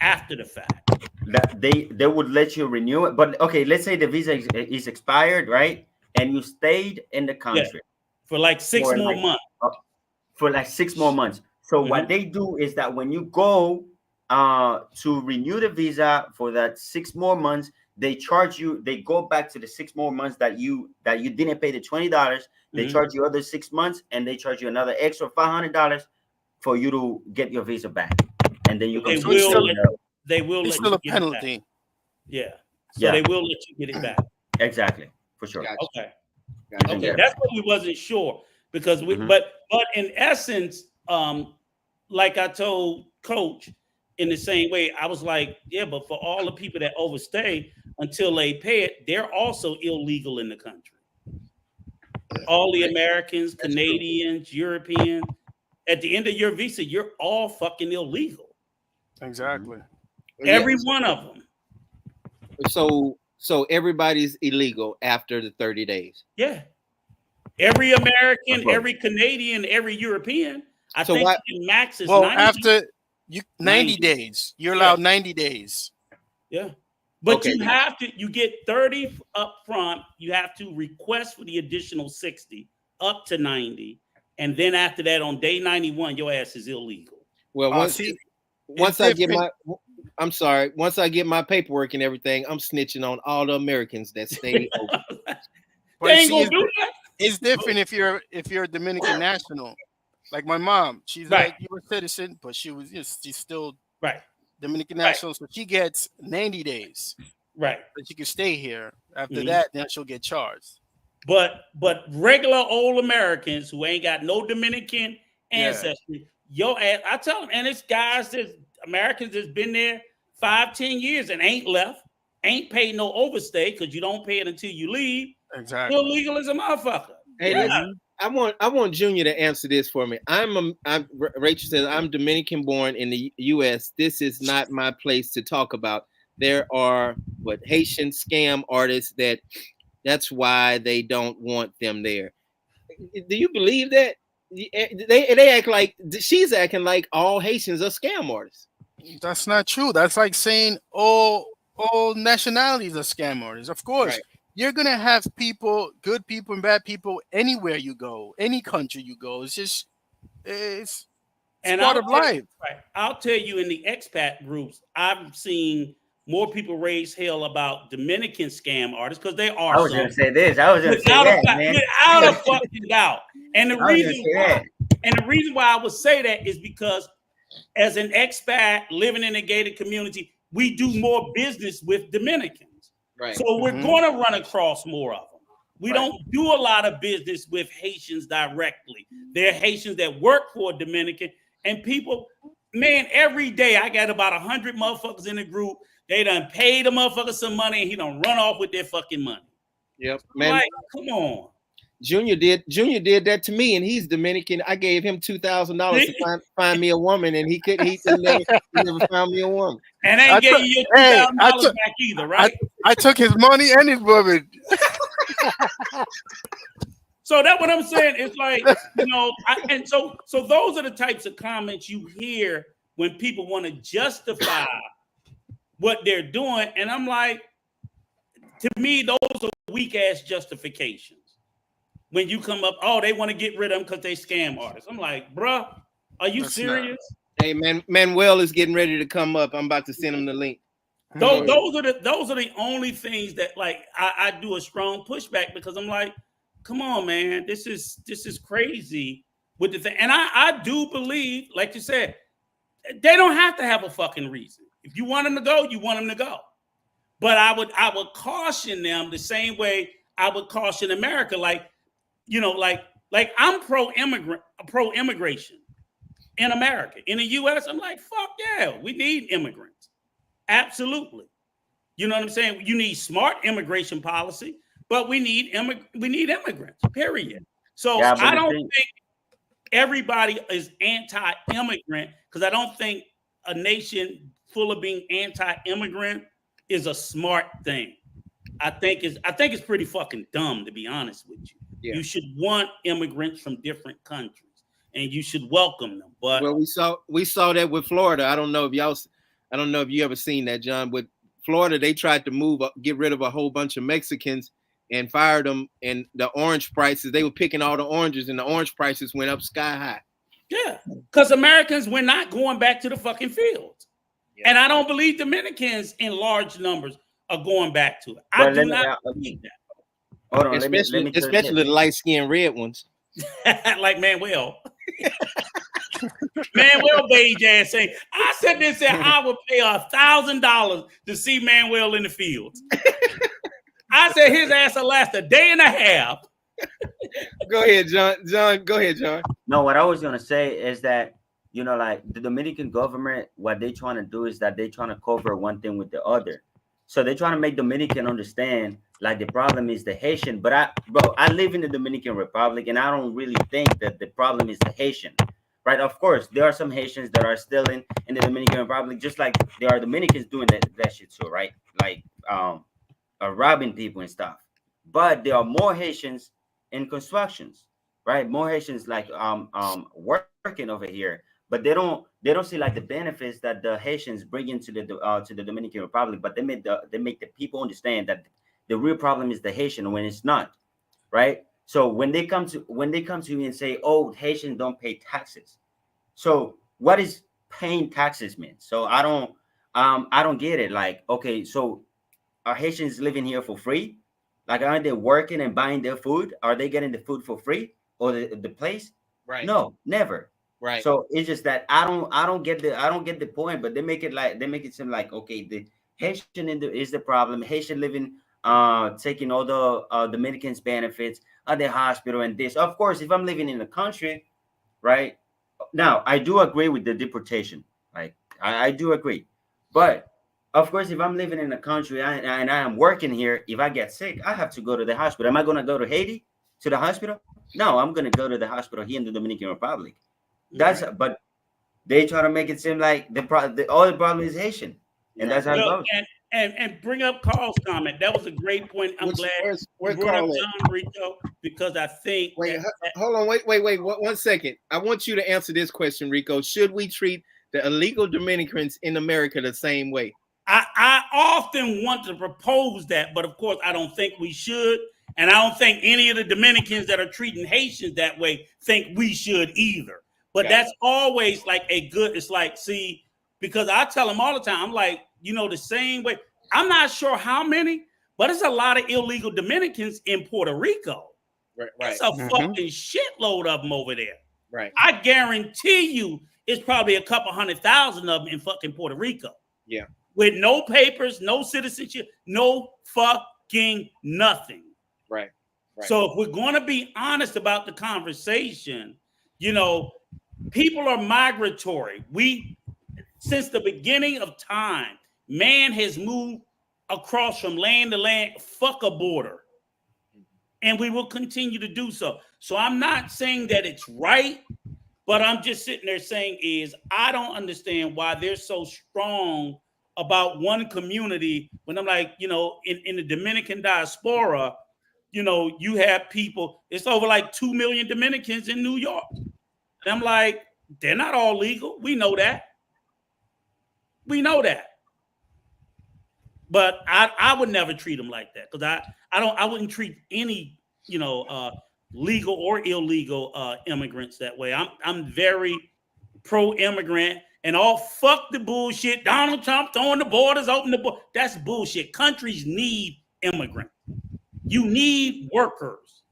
after the fact? That they would let you renew it, but okay, let's say the visa is expired, right? And you stayed in the country for like 6 more months. For like 6 more months. So what they do is that when you go to renew the visa for that 6 more months, they charge you. They go back to the 6 more months that you didn't pay the $20. They charge you other 6 months, and they charge you another extra $500 for you to get your visa back, and then you can. They will let still you a get penalty. It back. Yeah. So they will let you get it back. Exactly, for sure. Gotcha. Okay. Gotcha. Okay. That's what we wasn't sure, because but in essence, like I told Coach, in the same way, I was like, yeah, but for all the people that overstay until they pay it, they're also illegal in the country. All the Americans, Canadians, Europeans, at the end of your visa, you're all fucking illegal. Exactly. Every one of them. So everybody's illegal after the 30 days. Yeah. Every American, every Canadian, every European. I think the max is 90. After 90 days. You're allowed 90 days. Yeah. But you get 30 up front. You have to request for the additional 60 up to 90. And then after that, on day 91, your ass is illegal. Well, once I get my paperwork and everything, I'm snitching on all the Americans that stay over. They ain't gonna do that. It's different if you're a Dominican national. Like my mom, she's like you're a citizen, but she's still Dominican national, so she gets 90 days. Right. But she can stay here. After that, then she'll get charged. But regular old Americans who ain't got no Dominican ancestry, your ass, I tell them, and it's guys Americans that's been there 5-10 years and ain't left, ain't paid no overstay, because you don't pay it until you leave. Exactly. Illegal as a motherfucker. Hey, listen, I want Junior to answer this for me. Rachel says I'm Dominican born in the U.S. This is not my place to talk about. There are Haitian scam artists that's why they don't want them there. Do you believe that? They act like she's acting like all Haitians are scam artists. That's not true. That's like saying all nationalities are scam artists. Of course, Right. you're gonna have people, good people and bad people, anywhere you go, any country you go. It's And part of life. I'll tell you, in the expat groups, I've seen more people raise hell about Dominican scam artists because there are I was some, gonna say this. I was gonna say that, man. without a fucking doubt. And the I was gonna reason say why, that. I would say that is because as an expat living in a gated community, we do more business with Dominicans. Right. So we're going to run across more of them. We Right. don't do a lot of business with Haitians directly. There are Haitians that work for a Dominican, and people, man, every day I got about 100 motherfuckers in the group. They done paid the motherfucker some money, and he done run off with their fucking money. Yep, man. Like, come on. Junior did that to me, and he's Dominican. I gave him $2,000 to find me a woman, and he never found me a woman. And ain't gave you your $2,000 back either, right? I took his money and his woman. So that's what I'm saying. It's like, so those are the types of comments you hear when people want to justify what they're doing. And I'm like, to me, those are weak ass justifications. When you come up, oh, they want to get rid of them because they scam artists. I'm like, bruh, are you serious? Hey, man, Manuel is getting ready to come up. I'm about to send him the link. Those are the only things that, like, I do a strong pushback, because I'm like, come on, man, this is crazy with the thing. And I do believe, like you said, they don't have to have a fucking reason. If you want them to go, you want them to go. But I would caution them the same way I would caution America. Like I'm pro-immigration in America. In the US, I'm like, fuck yeah, we need immigrants. Absolutely. You know what I'm saying? You need smart immigration policy, but we need immigrants, period. So yeah, I don't think everybody is anti-immigrant, because I don't think a nation full of being anti-immigrant is a smart thing. I think it's pretty fucking dumb, to be honest with you. Yeah. You should want immigrants from different countries, and you should welcome them. But we saw that with Florida. I don't know if you ever seen that, John. With Florida, they tried to get rid of a whole bunch of Mexicans and fired them. And the orange prices, they were picking all the oranges, and the orange prices went up sky high. Yeah, because Americans, we're not going back to the fucking fields. Yeah. And I don't believe Dominicans in large numbers are going back to it. I do not believe that. Hold on, especially the light-skinned red ones. Like Manuel. Manuel beige ass saying, I said this, said I would pay $1,000 to see Manuel in the fields. I said his ass will last a day and a half. Go ahead, John. Go ahead, John. No, what I was gonna say is that, like the Dominican government, what they're trying to do is that they're trying to cover one thing with the other. So they're trying to make Dominican understand like the problem is the Haitian. But I live in the Dominican Republic, and I don't really think that the problem is the Haitian, right? Of course, there are some Haitians that are still in the Dominican Republic, just like there are Dominicans doing that shit too, right? Like robbing people and stuff. But there are more Haitians in constructions, right? More Haitians like working over here, but they don't see like the benefits that the Haitians bring into the Dominican Republic. But they make the people understand that the real problem is the Haitian when it's not, right? So when they come to you and say, oh, Haitians don't pay taxes. So what is paying taxes mean? So I don't get it. Like, okay, so are Haitians living here for free? Like, aren't they working and buying their food? Are they getting the food for free or the place? Right. No, never. Right. So it's just that I don't get the point, but they make it seem like, okay, the Haitian is the problem. Haitian living, taking all the Dominicans' benefits at the hospital and this. Of course, if I'm living in the country, right? Now I do agree with the deportation. Like I do agree, but of course, if I'm living in a country and I am working here, if I get sick, I have to go to the hospital. Am I going to go to Haiti to the hospital? No, I'm going to go to the hospital here in the Dominican Republic. But they try to make it seem like the problem is Haitian, and that's how it goes. and bring up Carl's comment. That was a great point. I'm glad where's you brought up Carl at? John Rico, because I think Wait, hold on, wait, 1 second. I want you to answer this question, Rico. Should we treat the illegal Dominicans in America the same way? I often want to propose that, but of course I don't think we should. And I don't think any of the Dominicans that are treating Haitians that way think we should either. But that's always like it's like, see, because I tell them all the time, I'm like, the same way. I'm not sure how many, but it's a lot of illegal Dominicans in Puerto Rico. Right. It's a fucking shitload of them over there. Right. I guarantee you it's probably a couple 100,000 of them in fucking Puerto Rico. Yeah. With no papers, no citizenship, no fucking nothing. Right. So if we're going to be honest about the conversation, people are migratory. Since the beginning of time, man has moved across from land to land, fuck a border. And we will continue to do so. So I'm not saying that it's right, but I'm just sitting there saying I don't understand why they're so strong about one community when I'm like, in the Dominican diaspora, you have people, it's over like 2 million Dominicans in New York. And I'm like, they're not all legal. We know that. But I would never treat them like that, because I wouldn't treat any, legal or illegal immigrants that way. I'm very pro-immigrant and all fuck the bullshit. Donald Trump throwing the borders open that's bullshit. Countries need immigrants. You need workers.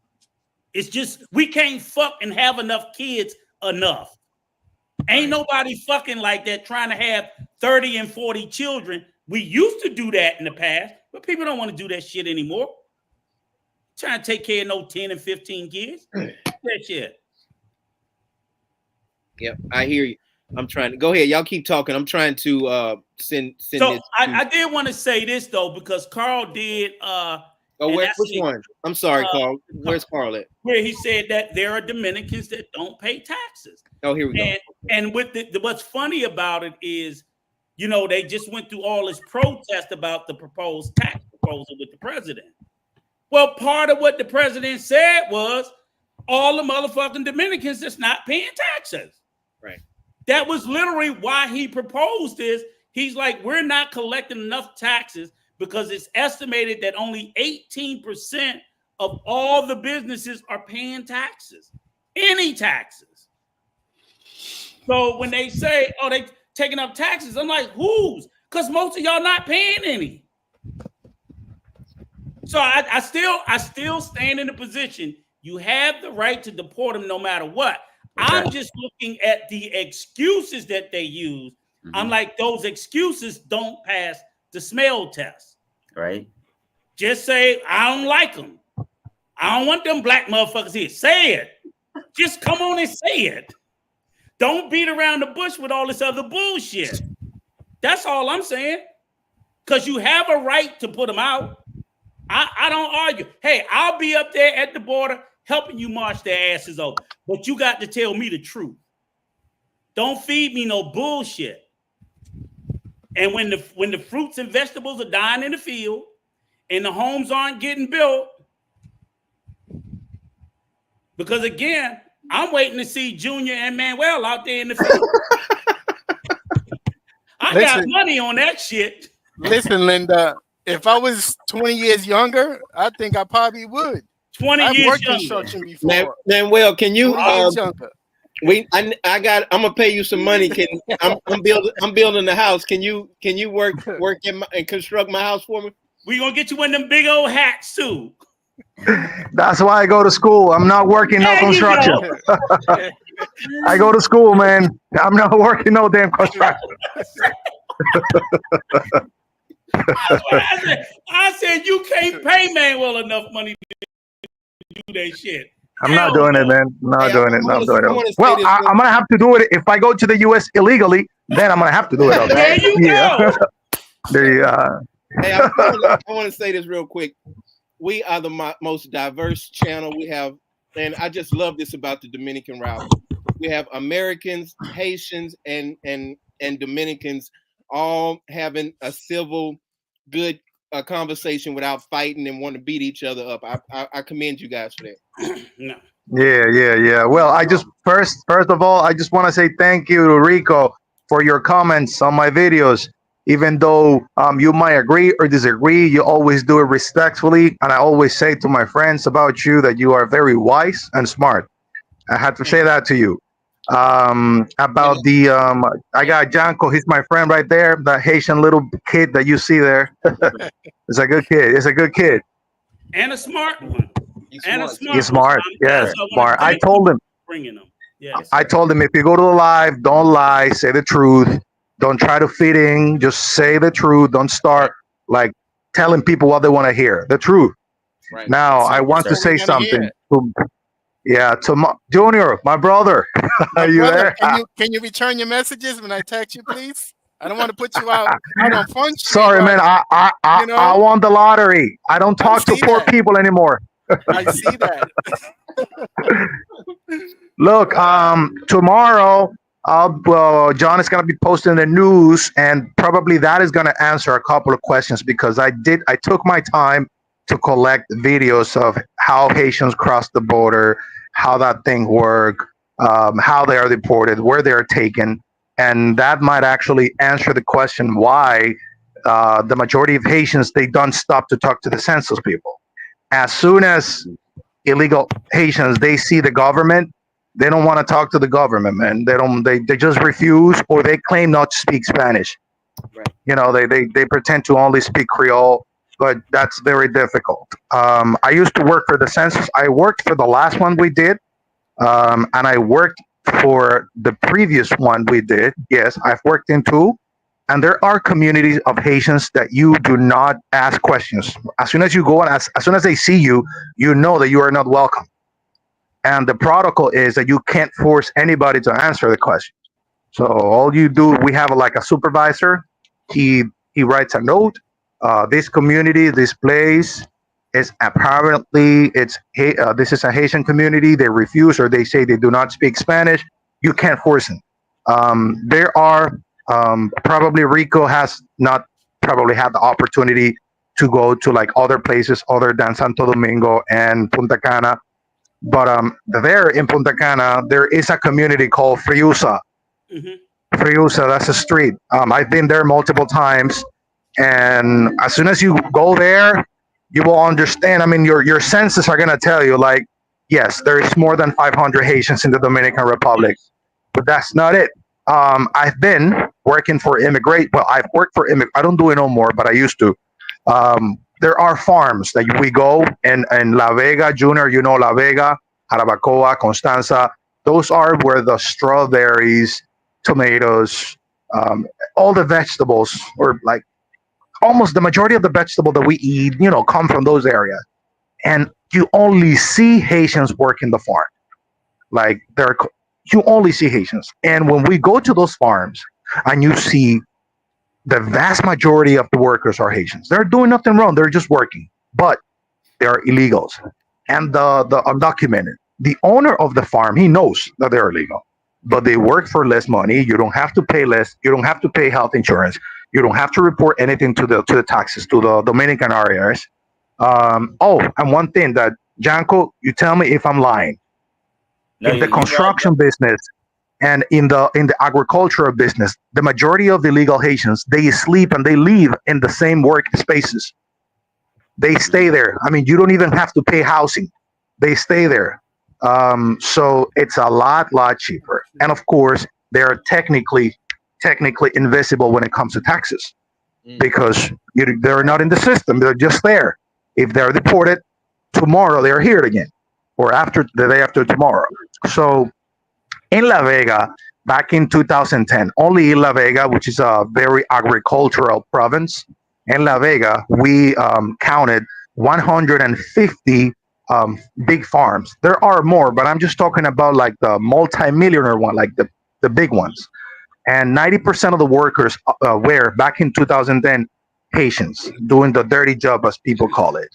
It's just we can't fuck and have enough kids enough. Ain't nobody fucking like that trying to have 30 and 40 children. We used to do that in the past, but people don't want to do that shit anymore. Trying to take care of no 10 and 15 kids. That shit. Yep, I hear you. I'm trying to go ahead. Y'all keep talking. I'm trying to send so this. I did want to say this though, because Carl did which one? I'm sorry, Carl. Where's Carl at? Where he said that there are Dominicans that don't pay taxes. Oh, here we go. And with what's funny about it is, they just went through all this protest about the proposed tax proposal with the president. Well, part of what the president said was all the motherfucking Dominicans that's not paying taxes. Right. That was literally why he proposed this. He's like, we're not collecting enough taxes because it's estimated that only 18% of all the businesses are paying taxes, any taxes. So when they say, oh, they taking up taxes, I'm like, whose? Because most of y'all not paying any. So I still stand in the position. You have the right to deport them no matter what. Okay. I'm just looking at the excuses that they use. Mm-hmm. I'm like, those excuses don't pass the smell test. Right. Just say, I don't like them. I don't want them black motherfuckers here. Say it. Just come on and say it. Don't beat around the bush with all this other bullshit. That's all I'm saying. Because you have a right to put them out. I don't argue. Hey, I'll be up there at the border helping you march their asses over. But you got to tell me the truth. Don't feed me no bullshit. And when the fruits and vegetables are dying in the field and the homes aren't getting built, because again, I'm waiting to see Junior and Manuel out there in the field. I got money on that shit. Listen, Linda, if I was 20 years younger, I think I probably would. 20 I've years worked younger. Construction before. Manuel, can you? I'm younger. gonna pay you some money. I'm building the house. Can you work and construct my house for me? We gonna get you one of them big old hats too. That's why I go to school. I'm not working no construction. I go to school, man. I'm not working no damn construction. I said you can't pay Manuel enough money to do that shit. I'm not doing it, man. I'm not doing it. Well, I'm gonna have to do it if I go to the U.S. illegally. Then I'm gonna have to do it. There you go. Hey, I want to say this real quick. We are the most diverse channel we have, and I just love this about the Dominican route. We have Americans, Haitians, and Dominicans all having a civil good conversation without fighting and want to beat each other up. I commend you guys for that. No. Yeah. Well, I just first of all, I just want to say thank you to Rico for your comments on my videos. Even though you might agree or disagree, you always do it respectfully, and I always say to my friends about you that you are very wise and smart. I had to say that to you. About the I got Janko. He's my friend right there. The Haitian little kid that you see there. It's a good kid. It's a good kid. And a smart one. He's smart. Yes, smart. I told him. Bringing them. Yes. I told him if you go to the live, don't lie. Say the truth. Don't try to fit in. Just say the truth. Don't start like telling people what they want to hear. The truth. Right. Now I want to say something. To Junior, my brother. Are you there? Can you return your messages when I text you, please? I don't want to put you out on Front Street. Sorry, man. I won the lottery. I don't talk to poor people anymore. I see that. Look, tomorrow, John is going to be posting the news, and probably that is going to answer a couple of questions because I took my time to collect videos of how Haitians cross the border, how that thing work, how they are deported, where they are taken, and that might actually answer the question why the majority of Haitians, they don't stop to talk to the census people. As soon as illegal Haitians, they see the government, they don't want to talk to the government, man. They just refuse, or they claim not to speak Spanish. Right. You know, they pretend to only speak Creole, but that's very difficult. I used to work for the census. I worked for the last one we did, and I worked for the previous one we did. Yes, I've worked in two. And there are communities of Haitians that you do not ask questions. As soon as you go and as soon as they see you, you know that you are not welcome. And the protocol is that you can't force anybody to answer the question. So all you do, we have like a supervisor. He writes a note. This community, this place is apparently this is a Haitian community. They refuse or they say they do not speak Spanish. You can't force them. There are probably Rico has not probably had the opportunity to go to like other places other than Santo Domingo and Punta Cana. But there in Punta Cana, there is a community called Friusa. Mm-hmm. Friusa, that's a street. I've been there multiple times. And as soon as you go there, you will understand. I mean, your senses are going to tell you, like, yes, there is more than 500 Haitians in the Dominican Republic. But that's not it. I've been working for immigrate. Well, I've worked for I don't do it no more, but I used to. There are farms that we go in La Vega, Junior, you know, La Vega, Jarabacoa, Constanza. Those are where the strawberries, tomatoes, all the vegetables, or like almost the majority of the vegetable that we eat, you know, come from those areas. And you only see Haitians working the farm. Like you only see Haitians. And when we go to those farms and you see the vast majority of the workers are Haitians, they're doing nothing wrong. They're just working, but they are illegals and the undocumented. The owner of the farm, he knows that they're illegal, but they work for less money. You don't have to pay less. You don't have to pay health insurance. You don't have to report anything to the taxes, to the Dominican IRS. And one thing that Janko, you tell me if I'm lying. No, in the construction business and in the agricultural business, the majority of the illegal Haitians, they sleep and they live in the same work spaces. They stay there. I mean, you don't even have to pay housing. They stay there. So it's a lot cheaper. And of course, they're technically invisible when it comes to taxes because they're not in the system. They're just there. If they're deported, tomorrow they're here again, or after the day after tomorrow. So in La Vega, back in 2010, only in La Vega, which is a very agricultural province, in La Vega, we counted 150 big farms. There are more, but I'm just talking about like the multi-millionaire one, like the big ones. And 90% of the workers were, back in 2010, Haitians, doing the dirty job, as people call it.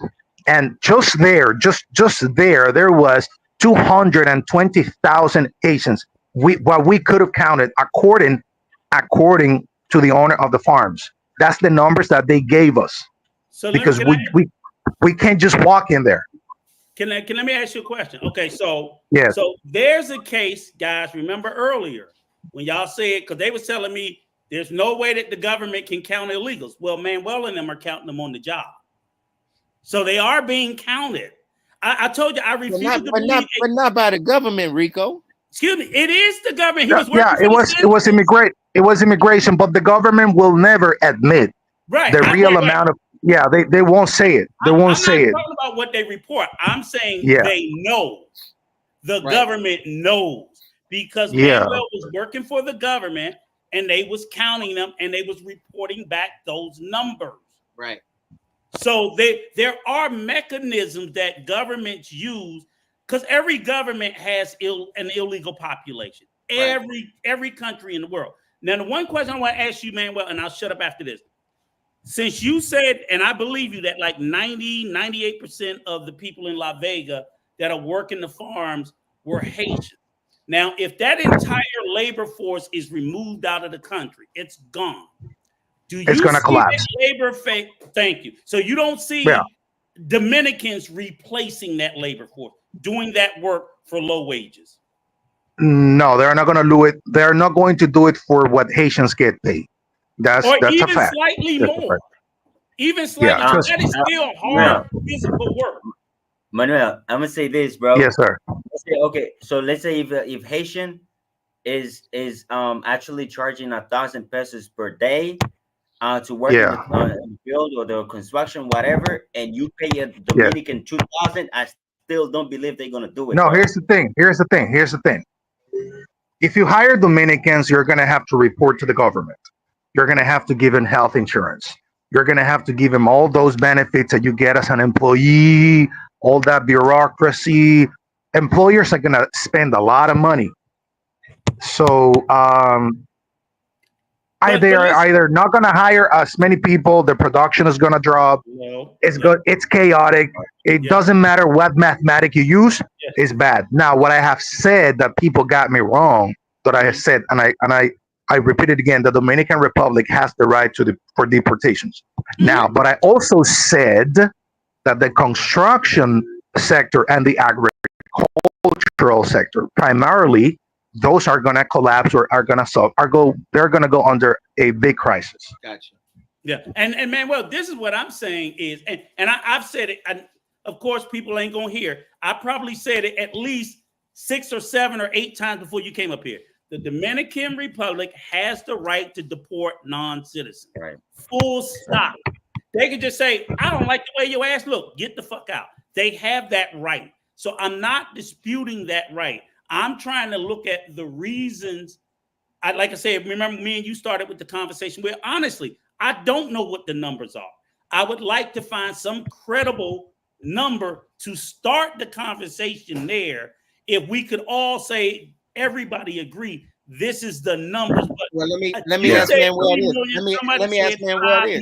And just there was 220,000 Haitians. What we could have counted according to the owner of the farms. That's the numbers that they gave us So because we can't just walk in there. Can let me ask you a question? Okay, so Yes. so there's a case, guys. Remember earlier when y'all said, because they was telling me there's no way that the government can count illegals. Well, Manuel and them are counting them on the job, so they are being counted. I told you I refuse to believe, but not by the government, Rico. Excuse me, it is the government. He was Yeah, working it was immigration, but the government will never admit right. the real amount of. Yeah, they won't say it. They won't say it. I'm not talking about what they report. I'm saying Yeah. they know. The Right. government knows because Yeah. Manuel was working for the government and they was counting them and they was reporting back those numbers. Right. So there are mechanisms that governments use because every government has an illegal population. Right. Every country in the world. Now, the one question I want to ask you, Manuel, and I'll shut up after this. Since you said, and I believe you, that like 98% of the people in La Vega that are working the farms were Haitian. Now, if that entire labor force is removed out of the country, it's gone. Do you It's gonna see collapse. that labor Thank you. So you don't see Dominicans replacing that labor force, doing that work for low wages? No, they're not going to do it. They're not going to do it for what Haitians get paid. That's Or a even fact. slightly That's a more. fact. Even slightly Yeah, more. That is still hard physical work. Manuel, I'm gonna say this, bro. Yes, sir. Okay, so let's say if Haitian is actually charging 1,000 pesos per day to work in the field or the construction, whatever, and you pay a Dominican 2,000, I still don't believe they're gonna do it. No, bro. here's the thing. If you hire Dominicans, you're going to have to report to the government. You're going to have to give them health insurance. You're going to have to give them all those benefits that you get as an employee, all that bureaucracy. Employers are going to spend a lot of money. So they're either not going to hire as many people, the production is going to drop. It's chaotic. It doesn't matter what mathematic you use, it's bad. Now, what I have said that people got me wrong, that I have said, and I repeat it again, the Dominican Republic has the right for deportations. Now, but I also said that the construction sector and the agricultural sector, primarily, those are going to collapse or are going to they're going to go under a big crisis. Gotcha. Yeah, and Manuel, this is what I'm saying is, and I've said it, and of course people ain't gonna hear. I probably said it at least 6 or 7 or 8 times before you came up here. The Dominican Republic has the right to deport non-citizens. Right. Full stop. They can just say, I don't like the way your ass look. Get the fuck out. They have that right. So I'm not disputing that right. I'm trying to look at the reasons. Like I said, remember me and you started with the conversation where honestly, I don't know what the numbers are. I would like to find some credible number to start the conversation there. If we could all say, everybody agree, this is the numbers. But well, let me ask Manuel this. Let me ask Manuel this.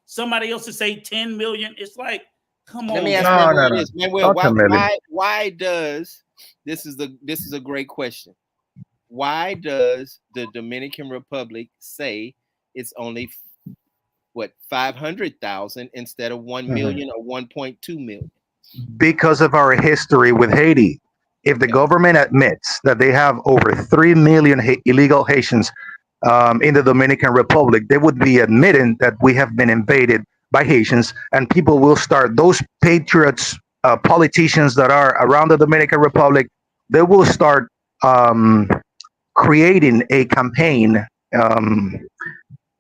Somebody else to say 10 million. It's like, come on. Let me ask Manuel this. Manuel, why does this is a great question. Why does the Dominican Republic say it's only 500,000 instead of 1 million or 1.2 million? Because of our history with Haiti. If the government admits that they have over 3 million illegal Haitians in the Dominican Republic, they would be admitting that we have been invaded by Haitians, and people will start, those patriots, politicians that are around the Dominican Republic, they will start creating a campaign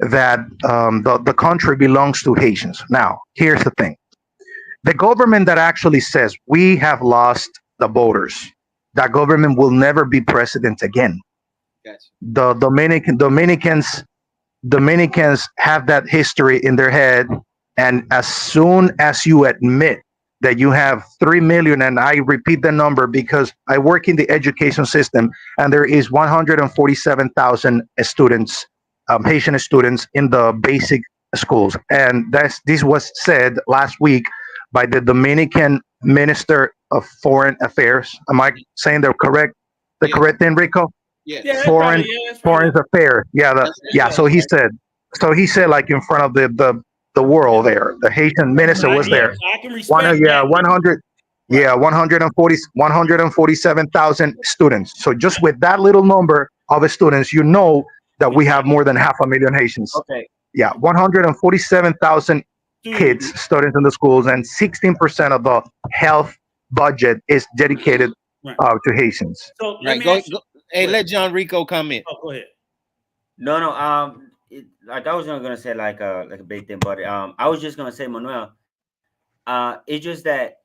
that the country belongs to Haitians. Now, here's the thing. The government that actually says we have lost the voters, that government will never be president again. Gotcha. The Dominicans have that history in their head, and as soon as you admit that you have 3 million, and I repeat the number because I work in the education system, and there is 147,000 students, Haitian students in the basic schools. And this was said last week by the Dominican Minister of Foreign Affairs. Am I saying the correct thing, Rico? Yes. Foreign Affairs. So he said So he said like in front of the world there. The Haitian minister was there. I can respect Yeah, that. 100. Right. Yeah, 147,000 students. So just with that little number of students, you know that we have more than 500,000 Haitians. Okay. Yeah, 147,000 kids, Students. students in the schools, and 16% of the health budget is dedicated Right. to Haitians. So let Right. me Go, ask you. go. Hey, let John Rico comment. Oh, go ahead. No. Like I was not gonna say like a big thing, but I was just gonna say, Manuel. It's just that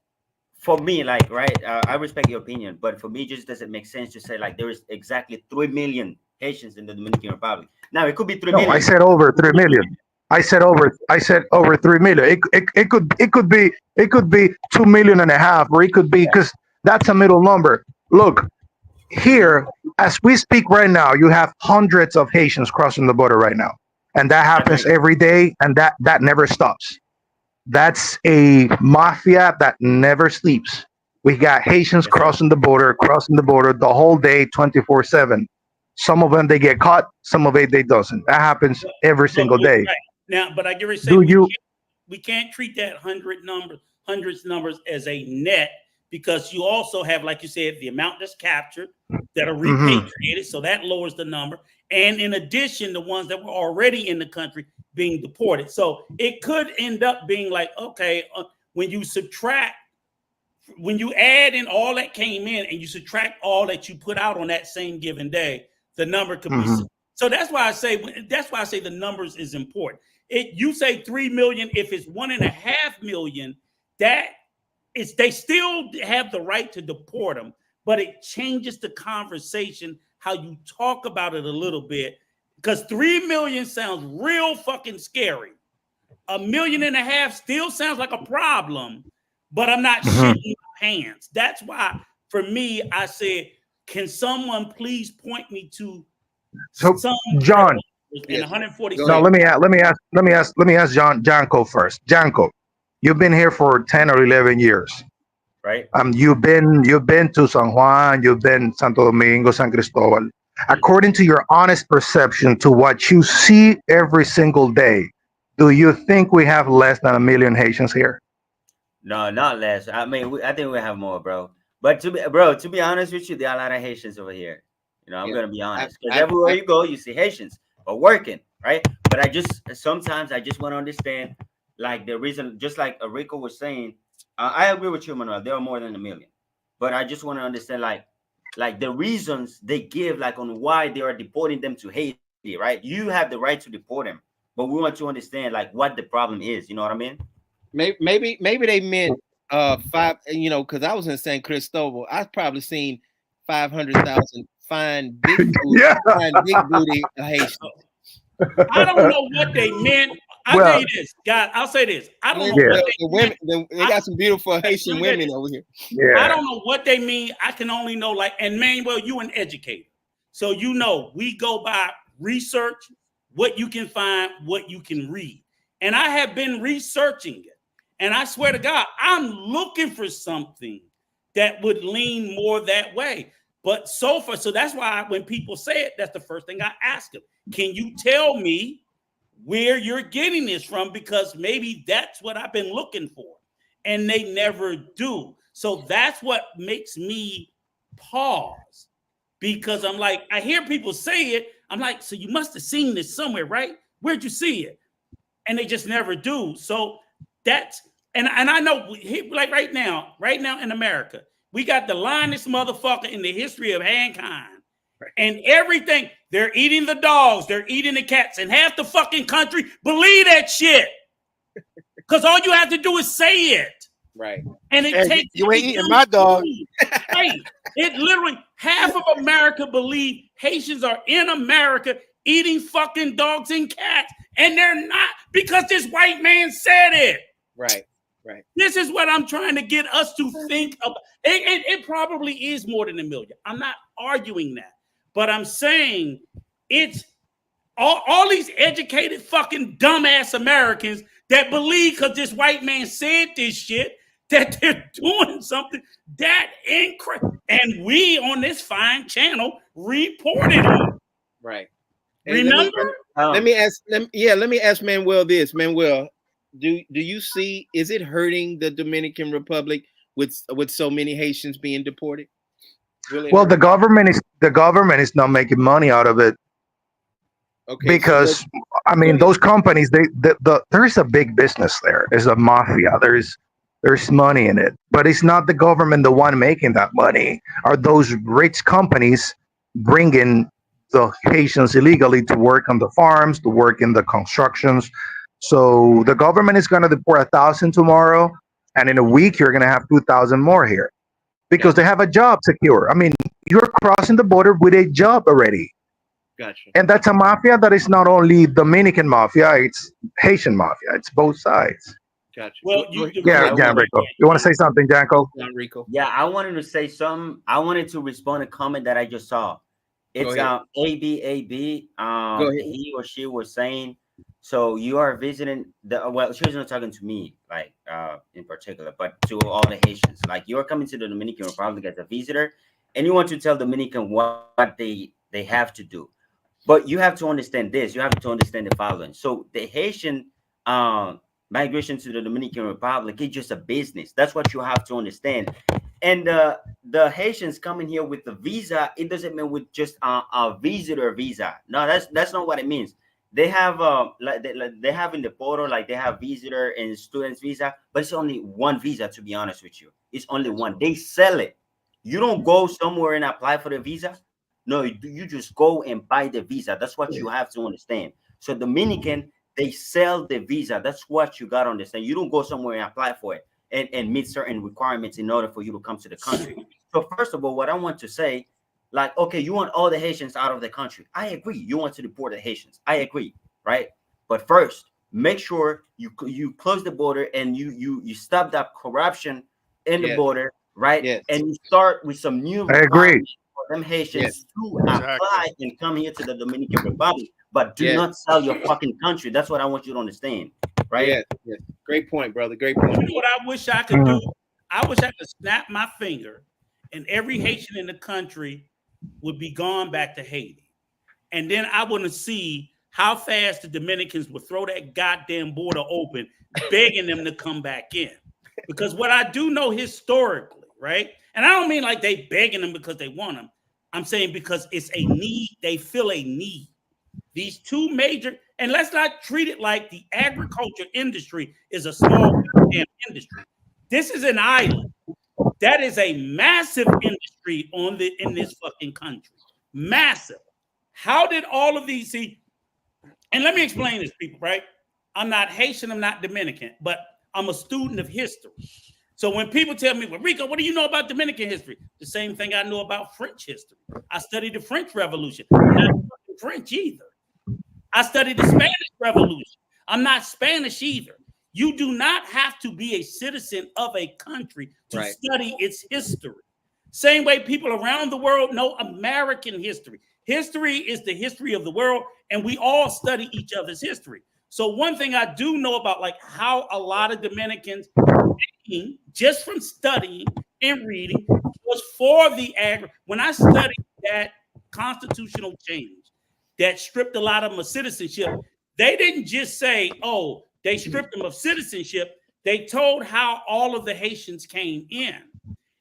for me, like, right, I respect your opinion, but for me, it just doesn't make sense to say like there is exactly 3 million Haitians in the Dominican Republic. Now it could be 3 No, million. I said over 3 million. I said over 3 million. It could be 2 million and a half, or it could be, because that's a middle number. Look, here as we speak right now, you have hundreds of Haitians crossing the border right now, and that happens every day, and that never stops. That's a mafia that never sleeps. We got Haitians crossing the border the whole day, 24/7. Some of them they get caught, some of it they doesn't. That happens every single day. Right. Now, but I get ready to say Do you? we can't treat that hundreds numbers as a net, because you also have, like you said, the amount that's captured that are repatriated, so that lowers the number, and in addition, the ones that were already in the country being deported. So it could end up being like, okay, when you add in all that came in and you subtract all that you put out on that same given day, the number could be. So that's why I say the numbers is important. You say 3 million, if it's 1.5 million, they still have the right to deport them, but it changes the conversation, how you talk about it a little bit, because 3 million sounds real fucking scary. 1.5 million still sounds like a problem, but I'm not shitting my pants. That's why, for me, I said, can someone please point me to So, some John. In 147. No, let me ask Janko first. Janko, you've been here for 10 or 11 years. Right. You've been to San Juan, you've been Santo Domingo, San Cristobal. According to your honest perception, to what you see every single day, do you think we have less than 1 million Haitians here? No, not less. I mean, I think we have more, bro. But to be honest with you, there are a lot of Haitians over here. I'm gonna be honest, because everywhere you go, you see Haitians are working, right? But sometimes I just want to understand, like, the reason, just like Rico was saying. I agree with you, Manuel. There are more than 1 million, but I just want to understand, like the reasons they give, like on why they are deporting them to Haiti, right? You have the right to deport them, but we want to understand like what the problem is. You know what I mean? Maybe they meant 5. Because I was in San Cristobal, I've probably seen 500,000 fine big booty Haitians. I don't know what they meant. I'll tell you this, God. I'll say this. I don't know what the women. They got some beautiful Haitian women over here. Yeah. I don't know what they mean. I can only know, like, and Manuel, you an educator, so we go by research, what you can find, what you can read, and I have been researching it, and I swear to God, I'm looking for something that would lean more that way. But so that's why when people say it, that's the first thing I ask them. Can you tell me where you're getting this from? Because maybe that's what I've been looking for, and they never do. So that's what makes me pause, because I'm like, I hear people say it. I'm like, so you must have seen this somewhere, right? Where'd you see it? And they just never do. So that's, and I know, like right now in America, we got the lyingest motherfucker in the history of mankind. And everything, they're eating the dogs, they're eating the cats, and half the fucking country believe that shit. Because all you have to do is say it. Right. And it takes you ain't eating my dog. Right. It literally, half of America believe Haitians are in America eating fucking dogs and cats. And they're not, because this white man said it. Right. This is what I'm trying to get us to think of. It probably is more than 1 million. I'm not arguing that. But I'm saying it's all these educated fucking dumbass Americans that believe because this white man said this shit that they're doing something that incredible. And we on this fine channel reported on. Right. Hey, Remember? let me ask Manuel this. Manuel, do you see, is it hurting the Dominican Republic with so many Haitians being deported? Well, the government is not making money out of it, okay, because so I mean those companies, there's a big business there. There's a mafia. There's money in it, but it's not the government the one making that money. Are those rich companies bringing the Haitians illegally to work on the farms, to work in the constructions? So the government is going to deport 1,000 tomorrow, and in a week you're going to have 2,000 more here because they have a job secure. I mean, you're crossing the border with a job already. gotcha. And that's a mafia that is not only Dominican mafia, it's Haitian mafia. It's both sides. Gotcha. Well, Yeah, Janrico. You want to say something, Janko? Rico. Yeah, I wanted to say something. I wanted to respond to a comment that I just saw. It's ABAB. Go ahead. He or she was saying, so you are visiting the, well, she was not talking to me, like in particular, but to all the Haitians. Like, you're coming to the Dominican Republic as a visitor, and you want to tell Dominican what they have to do. But you have to understand this. You have to understand the following. So the Haitian migration to the Dominican Republic is just a business. That's what you have to understand. And the Haitians coming here with the visa, it doesn't mean with just a visitor visa. No, that's not what it means. They have they have in the portal, like they have visitor and students visa, but it's only one visa, to be honest with you. It's only one. They sell it. You don't go somewhere and apply for the visa. No, you just go and buy the visa. That's what you have to understand. So Dominican, they sell the visa. That's what you got to understand. You don't go somewhere and apply for it and meet certain requirements in order for you to come to the country. So first of all, what I want to say, like, okay, you want all the Haitians out of the country. I agree. You want to deport the Haitians. I agree, right? But first, make sure you close the border and you stop that corruption in the border, right? Yes. And you start with some new I agree. for them Haitians to apply and come here to the Dominican Republic, but do Yes. not sell your fucking country. That's what I want you to understand, right? Yes. Yes. Great point, brother. Great point. You know what I wish I could do? I wish I could snap my finger and every Haitian in the country would be gone back to Haiti. And then I want to see how fast the Dominicans would throw that goddamn border open, begging them to come back in. Because what I do know historically, right? And I don't mean like they begging them because they want them. I'm saying because it's a need. They feel a need. These two major, and let's not treat it like the agriculture industry is a small goddamn industry. This is an island. That is a massive industry in this fucking country. Massive. How did all of these see? And let me explain this, people, right? I'm not Haitian, I'm not Dominican, but I'm a student of history. So when people tell me, well, Rico, what do you know about Dominican history? The same thing I know about French history. I studied the French Revolution. I'm not French either. I studied the Spanish Revolution. I'm not Spanish either. You do not have to be a citizen of a country to study its history. Same way people around the world know American history. History is the history of the world, and we all study each other's history. So one thing I do know about, like, how a lot of Dominicans, just from studying and reading, was for the when I studied that constitutional change that stripped a lot of them of citizenship, they didn't just say, oh, they stripped them of citizenship. They told how all of the Haitians came in.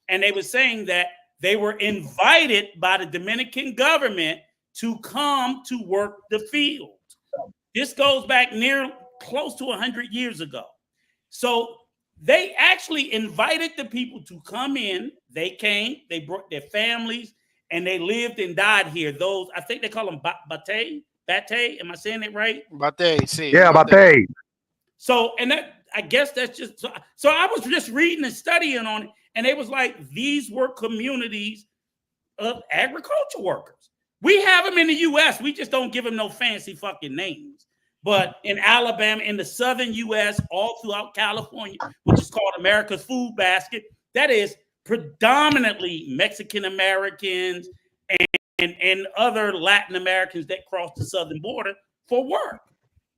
And they were saying that they were invited by the Dominican government to come to work the field. This goes back close to 100 years ago. So they actually invited the people to come in. They came, they brought their families, and they lived and died here. Those, I think they call them Bate. Am I saying it right? Bate, see. Yeah, Bate. So, and that, I guess that's just, so I was just reading and studying on it, and it was like, these were communities of agriculture workers. We have them in the U.S. We just don't give them no fancy fucking names. But in Alabama, in the southern U.S., all throughout California, which is called America's Food Basket, that is predominantly Mexican Americans and other Latin Americans that cross the southern border for work.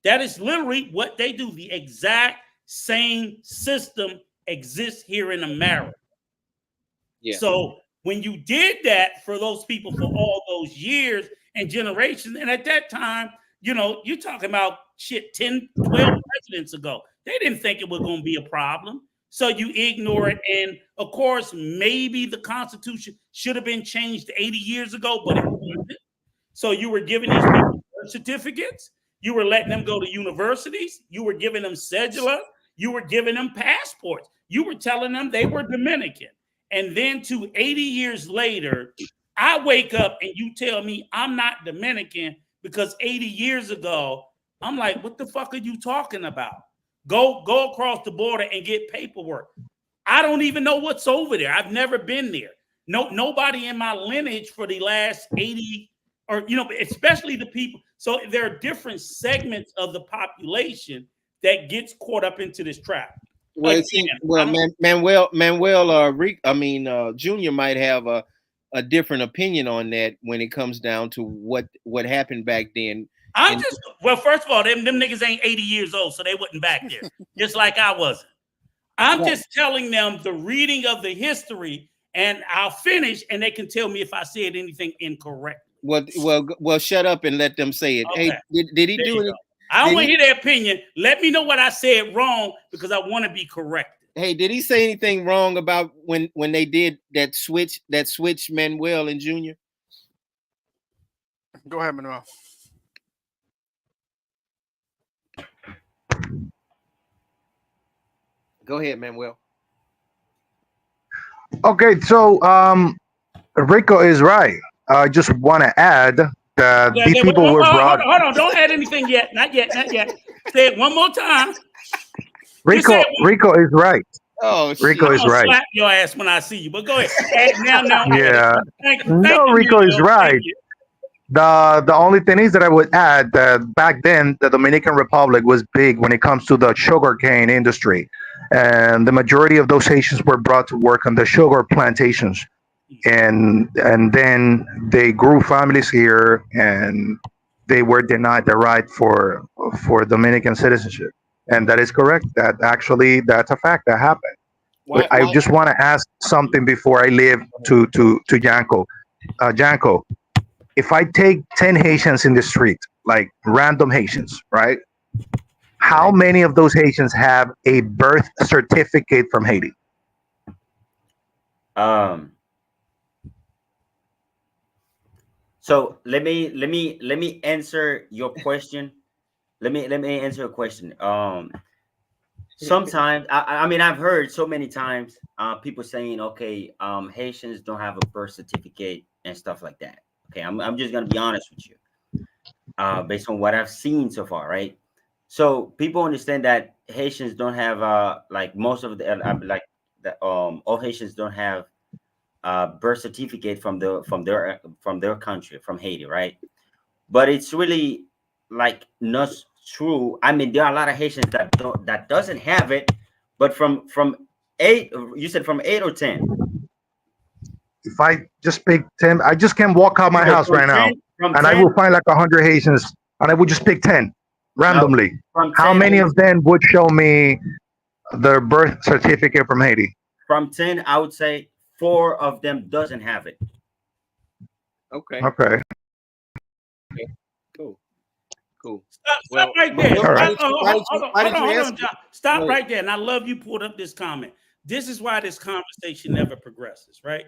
That is literally what they do. The exact same system exists here in America. Yeah. So when you did that for those people for all those years, and generations. And at that time, you know, you're talking about shit 10, 12 presidents ago. They didn't think it was going to be a problem. So you ignore it. And of course, maybe the Constitution should have been changed 80 years ago, but it wasn't. So you were giving these people birth certificates. You were letting them go to universities. You were giving them cedula. You were giving them passports. You were telling them they were Dominican. And then 80 years later, I wake up and you tell me I'm not Dominican because 80 years ago, I'm like, what the fuck are you talking about? Go across the border and get paperwork. I don't even know what's over there. I've never been there. Nobody in my lineage for the last 80, or, you know, especially the people. So there are different segments of the population that gets caught up into this trap. Well, Manuel, Junior might have a different opinion on that when it comes down to what happened back then. First of all, them niggas ain't 80 years old, so they wasn't back there, just like I wasn't. I'm just telling them the reading of the history, and I'll finish, and they can tell me if I said anything incorrect. Well, shut up and let them say it. Okay. Hey, did he do it? I don't want to hear their opinion. Let me know what I said wrong because I want to be corrected. Hey, did he say anything wrong about when they did that switch, Manuel and Junior? Go ahead, Manuel. Go ahead, Manuel. Okay, so Rico is right. I just want to add that these people were brought. Hold on, don't add anything yet. Not yet. Say it one more time. Rico is right. Oh, Rico is right. Slap your ass when I see you. But go ahead. Now. Yeah. Thank Rico is right. The only thing is that I would add that back then the Dominican Republic was big when it comes to the sugarcane industry, and the majority of those Haitians were brought to work on the sugar plantations, and then they grew families here, and they were denied the right for Dominican citizenship, and that is correct. That's a fact that happened. I just want to ask something before I leave to Janko. Janko, if I take 10 Haitians in the street, like random Haitians, right? How many of those Haitians have a birth certificate from Haiti? So let me answer your question. Let me answer your question. Sometimes I mean I've heard so many times people saying, okay, Haitians don't have a birth certificate and stuff like that. Okay, I'm just gonna be honest with you, based on what I've seen so far, right? So people understand that Haitians don't have like most of the all Haitians don't have birth certificate from their country, from Haiti, right? But it's really like not true. I mean, there are a lot of Haitians that doesn't have it, but from 8, you said from 8 or 10. If I just pick 10, I just can walk out my house right now, and I will find like 100 Haitians, and I would just pick 10 randomly. How many of them would show me their birth certificate from Haiti? From 10, I would say 4 of them doesn't have it. Okay. Cool. Stop right there. Hold on, John. Stop right there. And I love you pulled up this comment. This is why this conversation never progresses, right?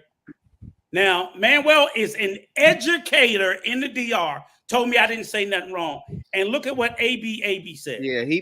Now, Manuel is an educator in the DR. Told me I didn't say nothing wrong. And look at what AB said. Yeah, he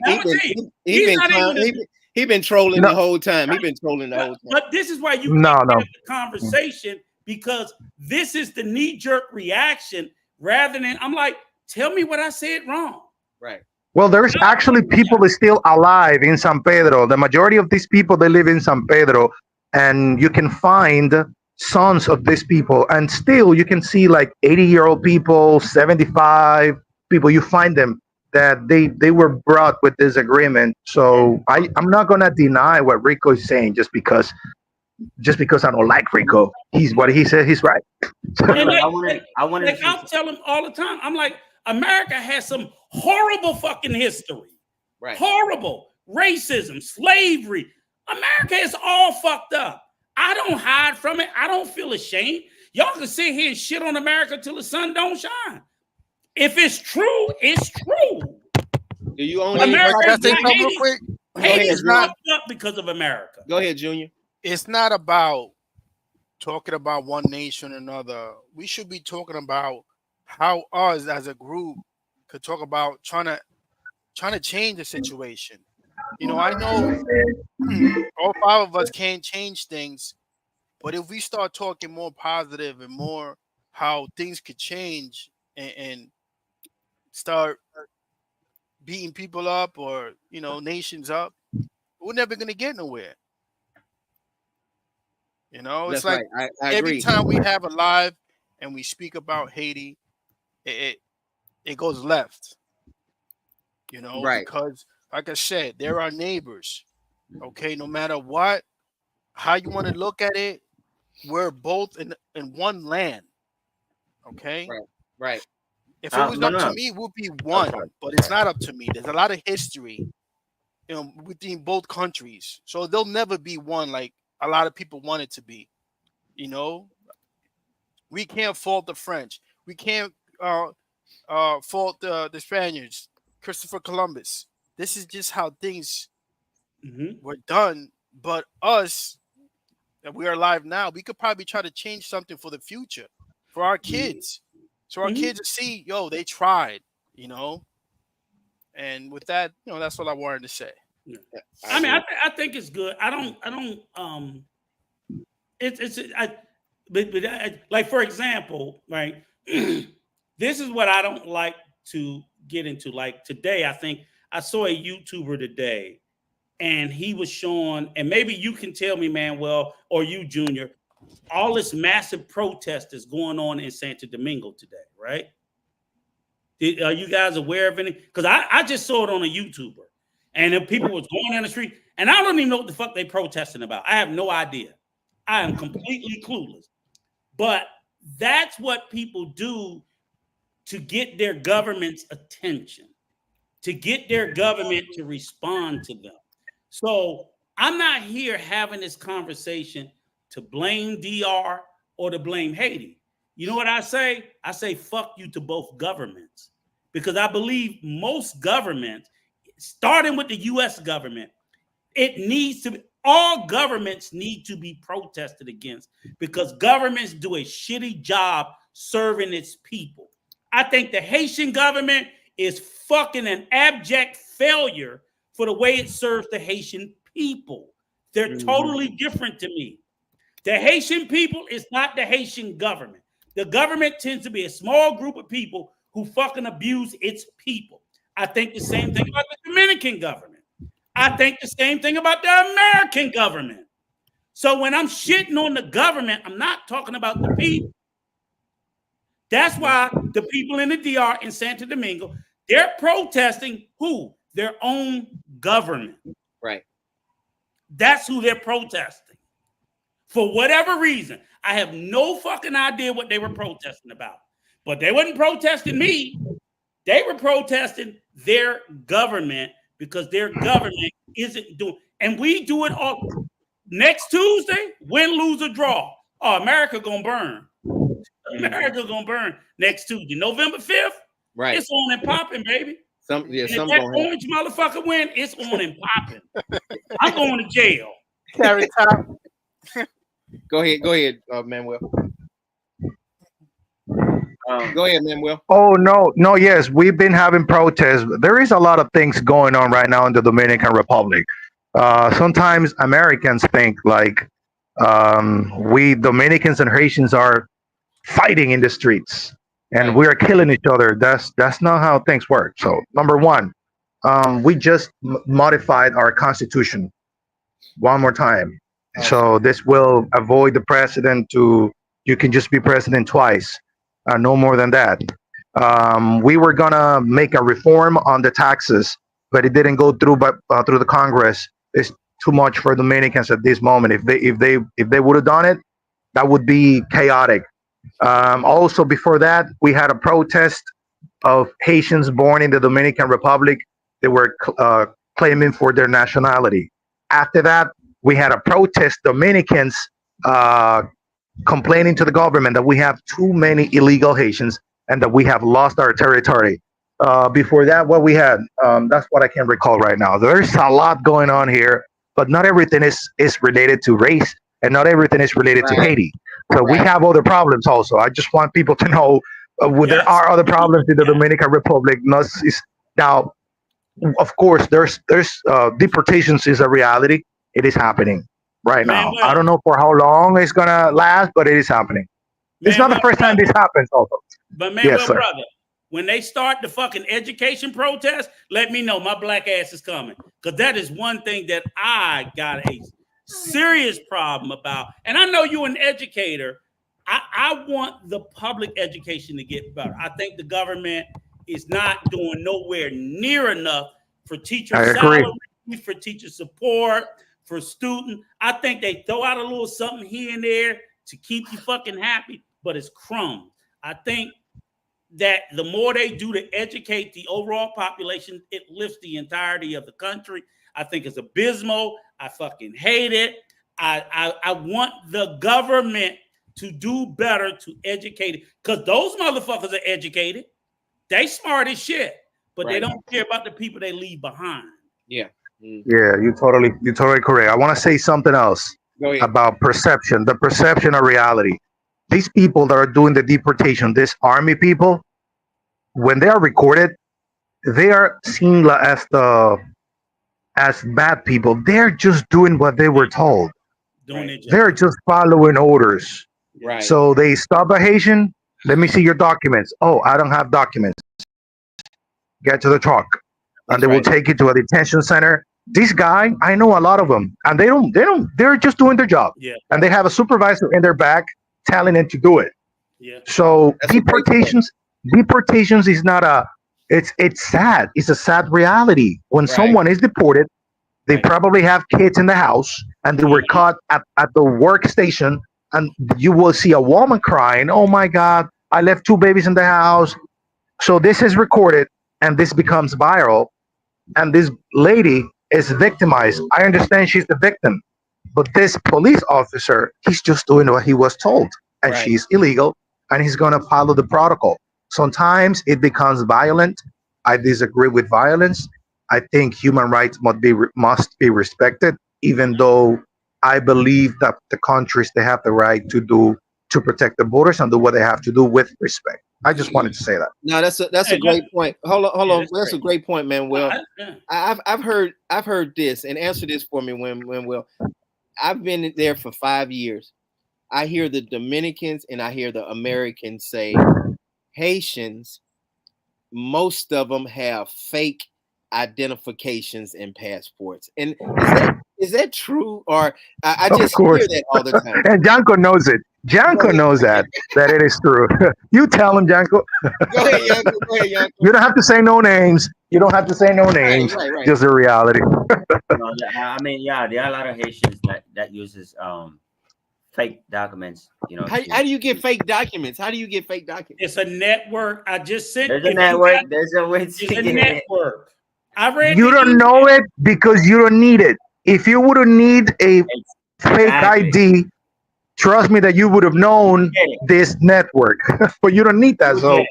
been trolling the whole time. He's been trolling the whole time. But this is why you can't have the conversation, because this is the knee-jerk reaction rather than I'm like, tell me what I said wrong. Right. Well, there's actually people still alive in San Pedro. The majority of these people, they live in San Pedro, and you can find sons of these people, and still you can see like 80-year-old people, 75 people. You find them that they were brought with this agreement. So I'm not gonna deny what Rico is saying just because I don't like Rico. What he said, he's right. I'll tell him all the time. I'm like, America has some horrible fucking history. Right. Horrible racism, slavery. America is all fucked up. I don't hide from it. I don't feel ashamed. Y'all can sit here and shit on America till the sun don't shine. If it's true, it's true. Do you own But any America can I is say not something real Haiti. quick? Haiti ahead, is Drew. fucked up because of America. Go ahead, Junior. It's not about talking about one nation or another. We should be talking about how us as a group could talk about trying to change the situation. You know, I know all five of us can't change things, but if we start talking more positive and more how things could change and start beating people up or nations up, we're never gonna get nowhere. You know, it's That's like right. I every agree. time we have a live and we speak about Haiti, it it goes left. You know, Right. because like I said, they're our neighbors. Okay, no matter what, how you want to look at it, we're both in one land. Okay, Right. Right. if it was No, up to no. me, we'll be Oh, one, sorry. but it's not up to me. There's a lot of history, within both countries, so they'll never be one like a lot of people want it to be. You know, we can't fault the French. We can't fault the Spaniards, Christopher Columbus. This is just how things Mhm. were done. But us, that we are alive now, we could probably try to change something for the future, for our kids, so our Mhm. kids will see, yo, they tried, you know. And with that, that's what I wanted to say. Yeah. I I mean, agree. I think it's good. I don't. It's but like for example, right? This is what I don't like to get into. Like today, I think I saw a YouTuber today, and he was showing, and maybe you can tell me, Manuel, or you, Junior, all this massive protest is going on in Santo Domingo today, right? Are you guys aware of any? Because I just saw it on a YouTuber, and then people was going down the street, and I don't even know what the fuck they protesting about. I have no idea. I am completely clueless. But that's what people do to get their government's attention, to get their government to respond to them. So I'm not here having this conversation to blame DR or to blame Haiti. You know what I say? I say fuck you to both governments, because I believe most governments, starting with the US government, all governments need to be protested against, because governments do a shitty job serving its people. I think the Haitian government is fucking an abject failure for the way it serves the Haitian people. They're totally different to me. The Haitian people is not the Haitian government. The government tends to be a small group of people who fucking abuse its people. I think the same thing about the Dominican government. I think the same thing about the American government. So when I'm shitting on the government, I'm not talking about the people. That's why the people in the DR in Santo Domingo, they're protesting who? Their own government. Right. That's who they're protesting. For whatever reason, I have no fucking idea what they were protesting about. But they wasn't protesting me. They were protesting their government, because their government isn't doing, and we do it all. Next Tuesday, win, lose, or draw. Oh, America gonna burn. America gonna burn next Tuesday, November 5th. Right. It's on and popping, baby. Some And if something that gonna happen. orange motherfucker win, it's on and popping. I'm going to jail. Carry top. Go ahead, Manuel. Go ahead, Manuel. Oh no, yes, we've been having protests. There is a lot of things going on right now in the Dominican Republic. Sometimes Americans think like we Dominicans and Haitians are fighting in the streets and Right. we are killing each other. That's not how things work. So number one, we just modified our constitution one more time. So this will avoid the president to you can just be president twice, no more than that. We were gonna make a reform on the taxes, but it didn't go through. But through the Congress, it's too much for Dominicans at this moment. If they would have done it, that would be chaotic. Also, before that, we had a protest of Haitians born in the Dominican Republic. They were claiming for their nationality. After that, we had a protest Dominicans complaining to the government that we have too many illegal Haitians and that we have lost our territory. Before that, what we had, that's what I can recall right now. There's a lot going on here, but not everything is related to race, and not everything is related to Right. Haiti. So we Right. have other problems also. I just want people to know there Yes. are other problems in the Yeah. Dominican Republic. Now, of course, there's deportations is a reality. It is happening right now. I Manuel, don't know for how long it's gonna last, but it is happening. It's not the Manuel, first time this happens. Also, but yes, Manuel, sir. brother, when they start the fucking education protest, let me know. My black ass is coming. Because that is one thing that I got a serious problem about. And I know you're an educator. I want the public education to get better. I think the government is not doing nowhere near enough for teacher I agree. salary, for teacher support, for student. I think they throw out a little something here and there to keep you fucking happy, but it's crumbs. I think that the more they do to educate the overall population, it lifts the entirety of the country. I think it's abysmal. I fucking hate it. I want the government to do better to educate it, because those motherfuckers are educated. They smart as shit, but they Right. don't care about the people they leave behind. Yeah. Mm. Yeah, you're totally correct. I want to say something else Go ahead. about perception, the perception of reality. These people that are doing the deportation, these army people, when they are recorded, they are seen as bad people. They're just doing what they were told. Doing Right. their job. They're just following orders. Right. So they stop a Haitian. Let me see your documents. Oh, I don't have documents. Get to the truck, and That's they will right. take you to a detention center. This guy, I know a lot of them, and they're just doing their job, Yeah, and they have a supervisor in their back telling them to do it. yeah. So That's a great point. deportations is not a. It's sad. It's a sad reality. When Right. someone is deported, they Right. probably have kids in the house, and they were caught at the workstation, and you will see a woman crying, "Oh my God, I left 2 babies in the house." So this is recorded, and this becomes viral, and this lady is victimized. I understand she's the victim, but this police officer, he's just doing what he was told, and Right. she's illegal, and he's going to follow the protocol. Sometimes it becomes violent. I disagree with violence. I think human rights must be respected, even though I believe that the countries, they have the right to protect the borders and do what they have to do with respect. I just wanted to say that. No, that's a Hey, great point. Hold Yeah, on. that's That's a great. great point, man. Well, Yeah. I've heard this, and answer this for me when Will. I've been there for 5 years. I hear the Dominicans and I hear the Americans say Haitians, most of them have fake identifications and passports. And is that true? Or I Of just course. hear that all the time. And Janko knows it. Janko knows that it is true. You tell him, Janko. Go ahead, Yanko. Go ahead, Yanko. You don't have to say no names. You don't have to say no names. Right. Just the reality. No, I mean, yeah, there are a lot of Haitians that uses fake documents. You know, How do you get fake documents? How do you get fake documents? It's a network. I just sent. there's if a you network. got- There's a way It's to a get it. network. I read. You the don't email. know it because you don't need it. If you would have need a fake Exactly. ID, trust me that you would have known Get it. this network. But you don't need that. So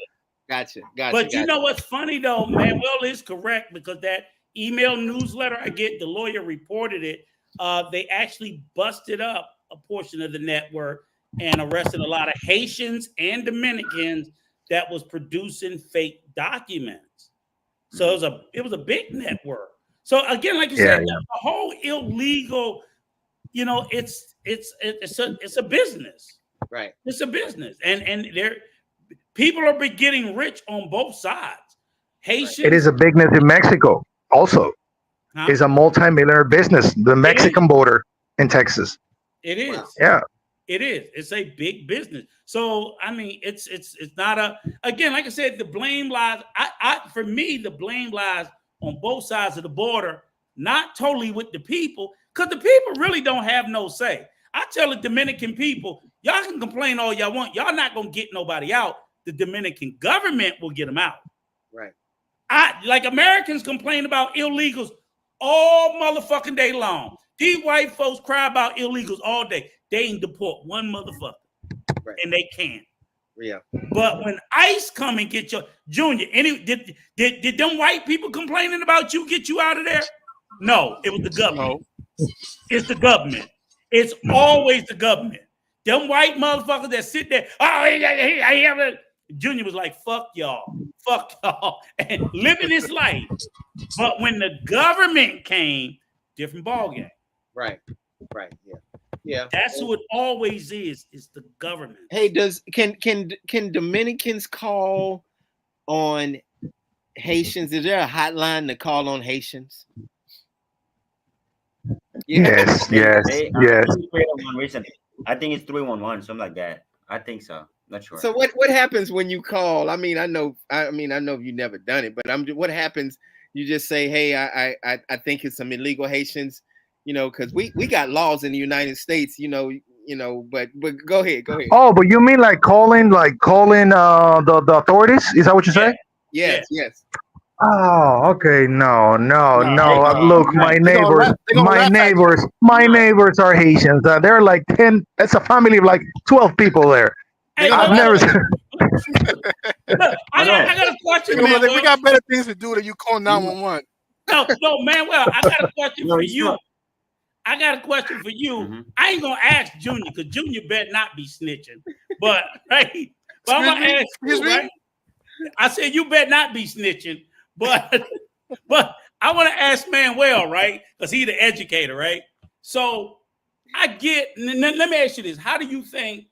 Gotcha. But you know what's funny though, Manuel is correct, because that email newsletter I get, the lawyer reported it. They actually busted up a portion of the network and arrested a lot of Haitians and Dominicans that was producing fake documents. So it was a big network. So again, like you said, the whole illegal, it's a business. Right. It's a business, and people are getting rich on both sides. Haitians, it is a business in Mexico. Also, huh? it's a multi-millionaire business. The Mexican border in Texas. It is. Yeah. It is. It's a big business. So I mean, it's not a. Again, like I said, the blame lies. For me, the blame lies on both sides of the border, not totally with the people, because the people really don't have no say. I tell the Dominican people, y'all can complain all y'all want. Y'all not gonna get nobody out. The Dominican government will get them out. Right. Like Americans complain about illegals all motherfucking day long. These white folks cry about illegals all day. They ain't deport one motherfucker. Right. And they can't. Yeah. But when ICE come and get your Junior, did them white people complaining about you get you out of there? No, it was the government. No. It's the government. It's always the government. Them white motherfuckers that sit there, Junior was like, fuck y'all, and living his life. But when the government came, different ballgame. Right. Yeah. Yeah. That's who it always is the government. Hey, can Dominicans call on Haitians? Is there a hotline to call on Haitians? Yes. Recently. I think it's 311, something like that. I think so. Not sure. So what happens when you call? I mean, I know you've never done it, but what happens? You just say, hey, I think it's some illegal Haitians, because we got laws in the United States, but go ahead. Oh, but you mean like calling the authorities? Is that what you say? Yes. Oh, okay. No. Look, my laugh neighbors are Haitians. They're like 10. It's a family of like 12 people there. Hey, I've never seen. I got a question. We got better things to do than you call 911. No, Manuel, I got a question for you. I got a question for you. Mm-hmm. I ain't gonna ask Junior because Junior better not be snitching. But right, but I'm gonna ask you, right? I said you better not be snitching, but I want to ask Manuel, right? Because he's the educator, right? So I get. Let me ask you this: how do you think?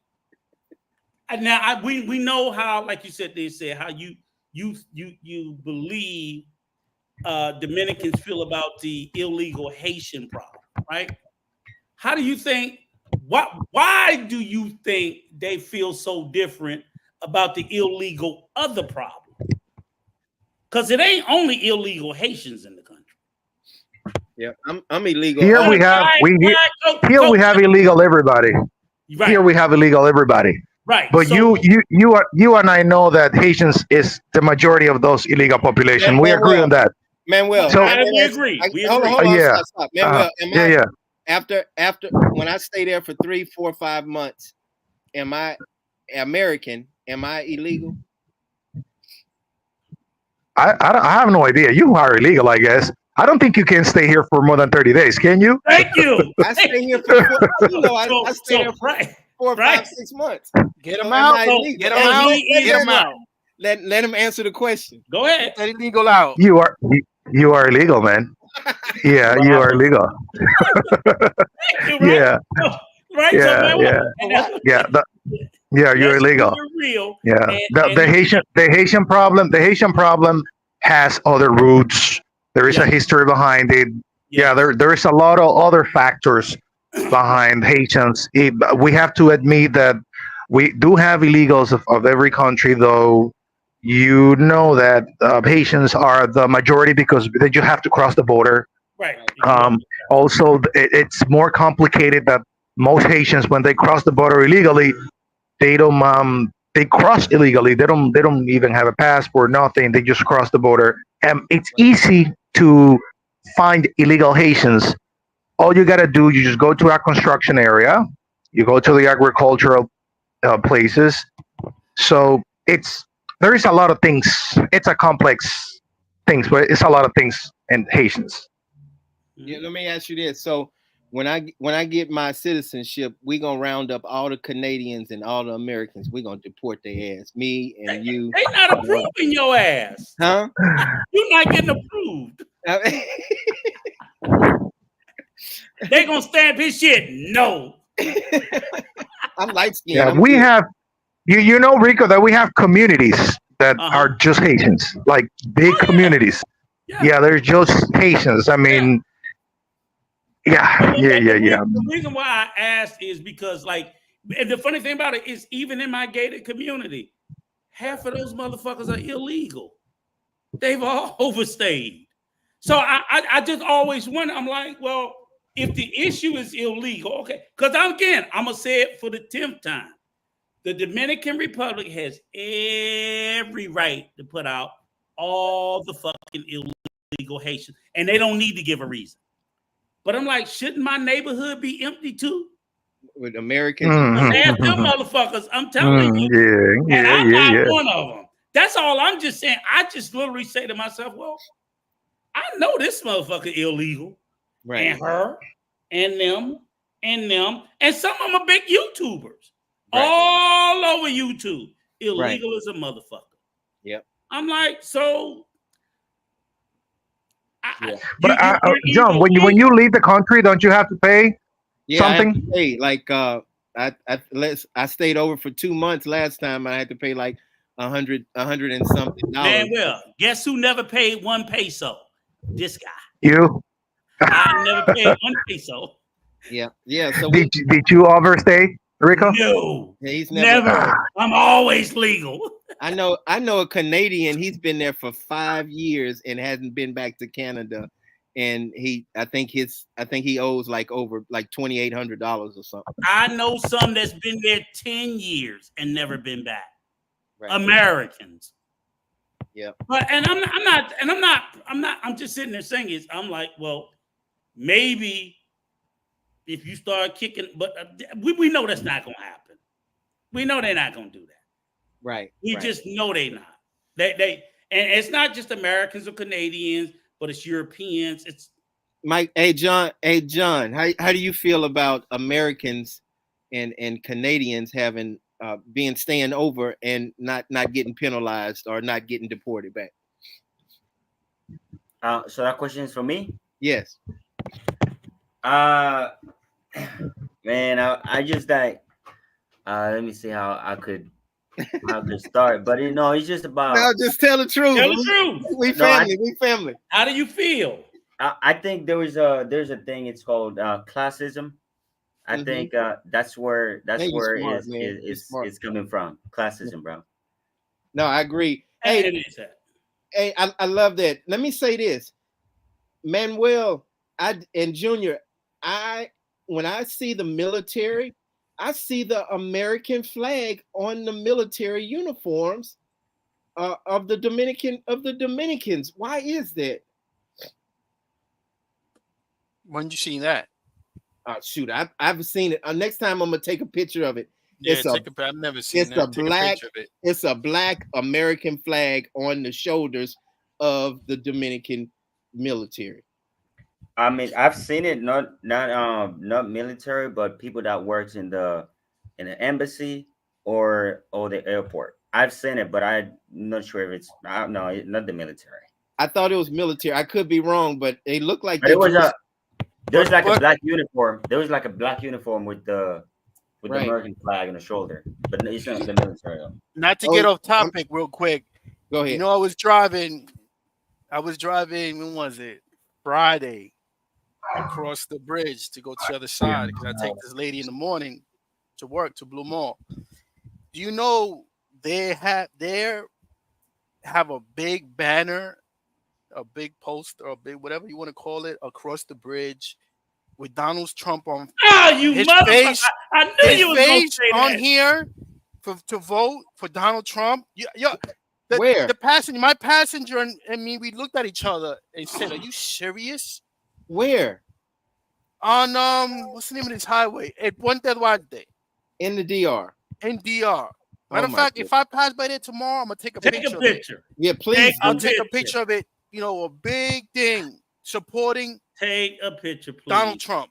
Now we know how, like you said, they said how you believe Dominicans feel about the illegal Haitian problem, right? How do you think? Why do you think they feel so different about the illegal other problem? Because it ain't only illegal Haitians in the country. Yeah, I'm illegal. Here we have illegal everybody. Right. Here we have illegal everybody. Right. But so, you and I know that Haitians is the majority of those illegal population. We agree on that. Manuel, So- we agree. Hold on, Yeah. stop. Manuel, Yeah. After when I stay there for 3, 4, 5 months, am I American? Am I illegal? I have no idea. You are illegal, I guess. I don't think you can stay here for more than 30 days, can you? Thank you. I stay here for I stay there for right. 4, Right. 5, 6 months. Get him am out. I illegal? Get him out. Get him out. Let him answer the question. Go ahead. That illegal out. You are illegal, man. Yeah, you are illegal. You, right? Yeah. Right. You're illegal. Real. Yeah. And The Haitian problem has other roots. There is a history behind it. Yeah, there is a lot of other factors behind Haitians. We have to admit that we do have illegals of every country, though. You know that Haitians are the majority because you have to cross the border. Right. Also, it's more complicated that most Haitians, when they cross the border illegally, they don't. They cross illegally. They don't even have a passport. Nothing. They just cross the border. And it's easy to find illegal Haitians. All you gotta do, you just go to a construction area. You go to the agricultural places. So there is a lot of things. It's a complex things, but it's a lot of things in Haitians. Yeah, let me ask you this. So when I get my citizenship, we gonna round up all the Canadians and all the Americans. We gonna deport their ass. Me and you. They not approving your ass. Huh? You're not getting approved. They gonna stamp his shit. No. I'm light skinned. Yeah, we have. You know, Rico, that we have communities that are just Haitians, like big communities. Yeah, they're just Haitians. I mean, yeah. The reason why I asked is because, like, and the funny thing about it is, even in my gated community, half of those motherfuckers are illegal. They've all overstayed. So I just always wonder. I'm like, well, if the issue is illegal, okay, because I'm gonna say it for the 10th time. The Dominican Republic has every right to put out all the fucking illegal Haitians, and they don't need to give a reason. But I'm like, shouldn't my neighborhood be empty too? with Americans. Ask them motherfuckers. I'm telling you. And I'm not one of them. That's all I'm just saying. I just literally say to myself, well, I know this motherfucker illegal. Right. And her, and them, and some of them are big YouTubers. Right. All over YouTube. Illegal as a motherfucker. Yep. I'm like, so. But John, when you leave the country, don't you have to pay something? Hey, like I stayed over for 2 months last time. I had to pay like $100 and something. Man, well, guess who never paid 1 peso? This guy. You? I never paid 1 peso. Yeah. So did you overstay, Rico? No, he's never. I'm always legal. I know a Canadian. He's been there for 5 years and hasn't been back to Canada. And I think he owes like over like $2,800 or something. I know some that's been there 10 years and never been back. Right. Americans. Yeah. But I'm just sitting there saying I'm like, well, maybe if you start kicking, but we know that's not gonna happen. We know they're not gonna do that. Right. We just know they're not. They and it's not just Americans or Canadians, but it's Europeans. It's Mike. Hey John. How do you feel about Americans and Canadians having being staying over and not getting penalized or not getting deported back? So that question is for me? Yes. Man, I just like let me see how I could start, but it's just about. No, just tell the truth. Tell the truth. We family. We family. How do you feel? I think there's a thing. It's called classism. I think that's where it's coming from. Classism, bro. No, I agree. Hey, I love that. Let me say this, Manuel, and Junior. When I see the military, I see the American flag on the military uniforms of the Dominicans. Why is that? When you seen that? Shoot, I've seen it. Next time I'm gonna take a picture of it. Yeah, I've never seen that. It's a black American flag on the shoulders of the Dominican military. I mean, I've seen it, not military, but people that works in the embassy or the airport. I've seen it, but I'm not sure if it's no, not the military. I thought it was military. I could be wrong, but they look like it was there's like a black uniform. There was like a black uniform with the American flag on the shoulder, but it's not the military. Not to get off topic real quick. Go ahead. I was driving. When was it? Friday. Across the bridge to go to the other side because I take this lady in the morning to work to Blue Mall. Do you know they have a big banner, a big poster, or a big whatever you want to call it across the bridge with Donald Trump on his face? I knew you was going to say that. On here to vote for Donald Trump. Where? My passenger and me, we looked at each other and said, "Are you serious?" Where? On what's the name of this highway? At Puente Duarte. In the DR. In DR. Matter of fact, if I pass by there tomorrow, I'm gonna take a picture. Of it. Yeah, please. I'll take a picture of it. A big thing supporting. Take a picture, please. Donald Trump.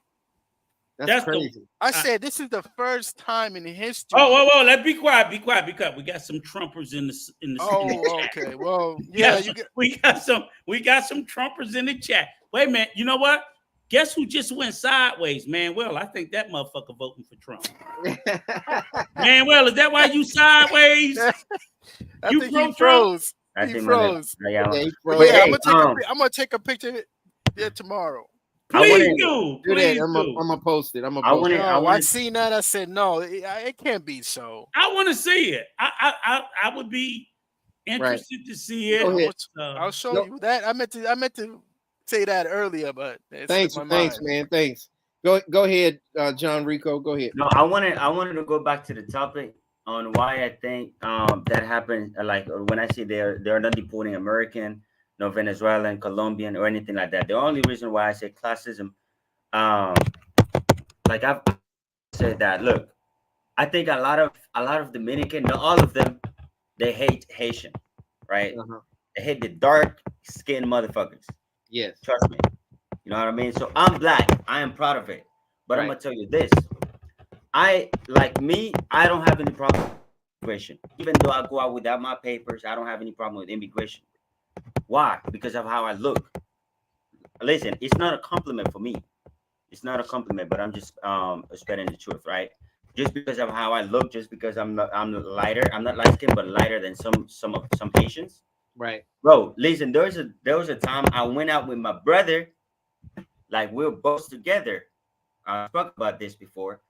That's crazy. I said this is the first time in history. Oh, whoa, let's be quiet. Be quiet. We got some Trumpers in the Oh, okay. Well, yeah, we got some Trumpers in the chat. Wait a minute. You know what? Guess who just went sideways, Manuel? I think that motherfucker voting for Trump. Manuel, is that why you sideways? You froze. He froze. Yeah, I'm gonna take a picture there tomorrow. Please do. I'm gonna post it. I seen that. I said no. It can't be so. I want to see it. I would be interested to see it. I'll show you that. I meant to say that earlier, but thanks, man. Thanks. Go ahead, John Rico. Go ahead. No, I wanted to go back to the topic on why I think that happened. Like when I say they're not deporting American, no Venezuelan, Colombian, or anything like that. The only reason why I say classism, like say that. Look, I think a lot of Dominican, not all of them, they hate Haitian, right? Uh-huh. They hate the dark skinned motherfuckers. Yes. Trust me. You know what I mean? So I'm black. I am proud of it. But I'm Right. gonna tell you this. I don't have any problem with immigration. Even though I go out without my papers, I don't have any problem with immigration. Why? Because of how I look. Listen, it's not a compliment for me. It's not a compliment, but I'm just spreading the truth, right? Just because of how I look, just because I'm lighter, I'm not light skinned, but lighter than some Haitians. Right. Bro, listen, there was a time I went out with my brother, like we were both together. I spoke about this before.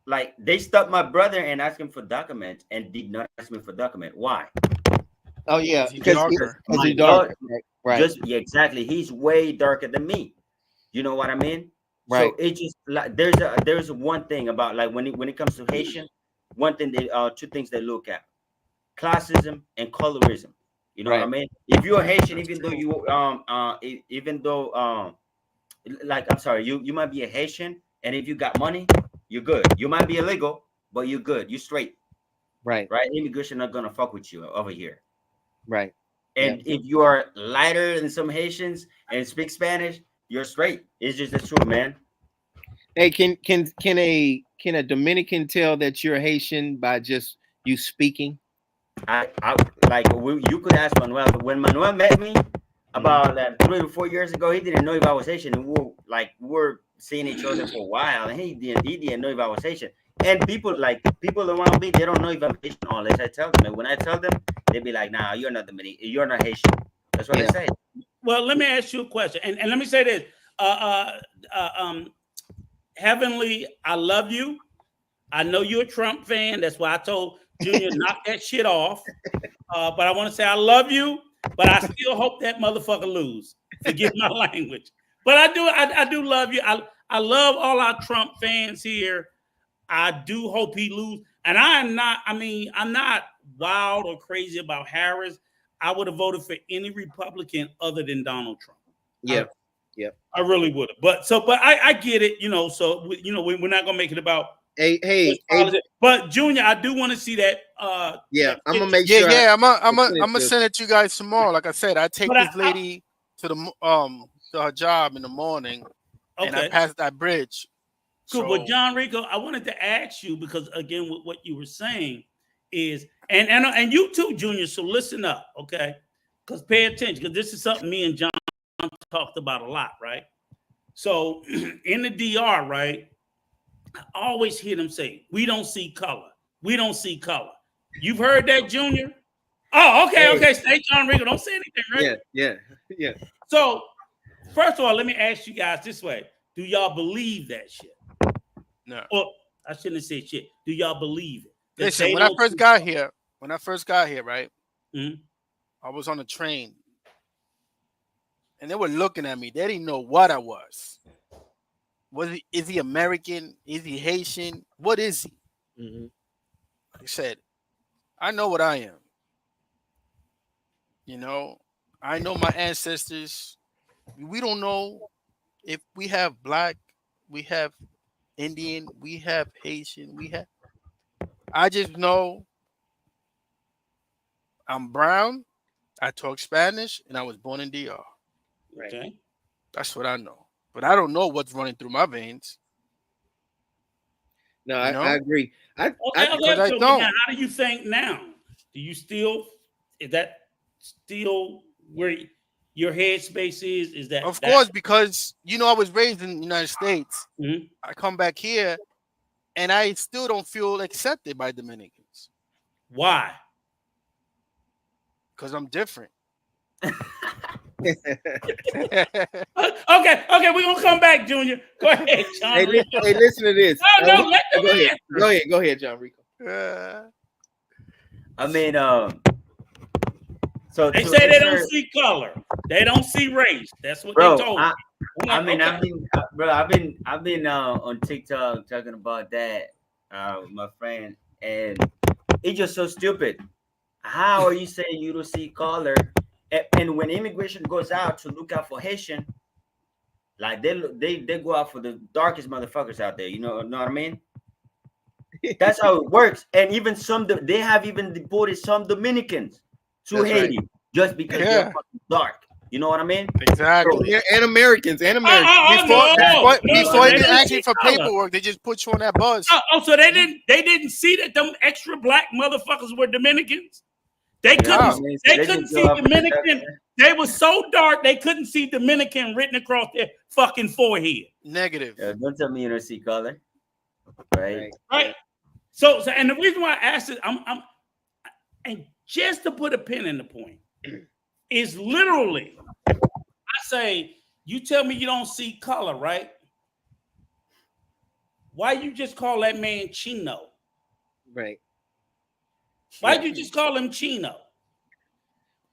Like they stopped my brother and asked him for document and did not ask me for document. Why? Oh yeah, He's because darker. he's dark. Right. Just yeah, exactly. He's way darker than me. You know what I mean? Right. So it just like there's one thing about like when it comes to Haitian, one thing they two things they look at: classism and colorism. You know what I mean? If you're Haitian, even though you even though like I'm sorry, you might be a Haitian, and if you got money, you're good. You might be illegal, but you're good. You're straight. Right. Right? Immigration not gonna fuck with you over here. Right. And if you are lighter than some Haitians and speak Spanish, you're straight. It's just the truth, man. Hey, can a Dominican tell that you're Haitian by just you speaking? I like you could ask Manuel, but when Manuel met me about 3 to 4 years ago, he didn't know if I was Haitian, and we were seeing each other for a while, and he didn't know if I was Haitian. And people around me, they don't know if I'm Haitian unless I tell them. And when I tell them, they be like, "Nah, you're not Dominican, you're not Haitian." That's what they say. Well, let me ask you a question, and let me say this, Heavenly, I love you. I know you're a Trump fan. That's why I told Junior knock that shit off. But I want to say I love you, but I still hope that motherfucker lose. Forgive my language, but I do love you. I love all our Trump fans here. I do hope he lose. And I'm not wild or crazy about Harris. I would have voted for any Republican other than Donald Trump. Yeah. I really would have. But I get it, so we're not gonna make it about Hey, but Junior, I do want to see that. Yeah, I'm gonna make Yeah, sure. yeah. I'm gonna send it to you guys tomorrow. Like I said, I take this I- lady to her job in the morning, and I Okay. pass that bridge. Cool. So, But John Rico, I wanted to ask you because again, with what you were saying is, and you too, Junior. So listen up, okay? Because pay attention, because this is something me and John talked about a lot, right? So in the DR, right? I always hear them say, "We don't see color. We don't see color." You've heard that, Junior? Oh, okay. Stay, John Rico. Don't say anything, right? Yeah. So, first of all, let me ask you guys this way: do y'all believe that shit? no. Or I shouldn't have said shit. Do y'all believe it? Listen, when I first got here, right, Mhm. I was on a train, and they were looking at me. They didn't know what I was. Is he American? Is he Haitian? What is he? Mm-hmm. He said, I know what I am. I know my ancestors. We don't know if we have black, we have Indian, we have Haitian, I just know I'm brown, I talk Spanish, and I was born in DR. Okay. That's what I know. But I don't know what's running through my veins. No, I agree. Okay, because I so don't. now, how do you think now? Do you still, is that still where your headspace is? Is that Of course, because I was raised in the United States. Mhm. I come back here and I still don't feel accepted by Dominicans. Why? Because I'm different. Okay, we're gonna come back, Junior. Go ahead, John. Hey, listen to this. No, let them answer. Go ahead, John Rico. I mean, so they say they don't see color, they don't see race. That's what they told me. I've been on TikTok talking about that with my friend, and it's just so stupid. How are you saying you don't see color? And when immigration goes out to look out for Haitian, Like they go out for the darkest motherfuckers out there. You know what I mean? That's how it works. And even they have even deported some Dominicans to That's Haiti right. just because they're fucking dark. You know what I mean? Exactly. And Americans. Before they even didn't asking see for color. paperwork, they just put you on that bus. So they didn't see that them extra black motherfuckers were Dominicans. They couldn't see Dominican. They were so dark they couldn't see Dominican written across their fucking forehead. Negative. Don't tell me you don't see color. Right. So and the reason why I asked it, and just to put a pin in the point, is literally, I say, you tell me you don't see color, right? Why you just call that man Chino? Right. Why you just call him Chino?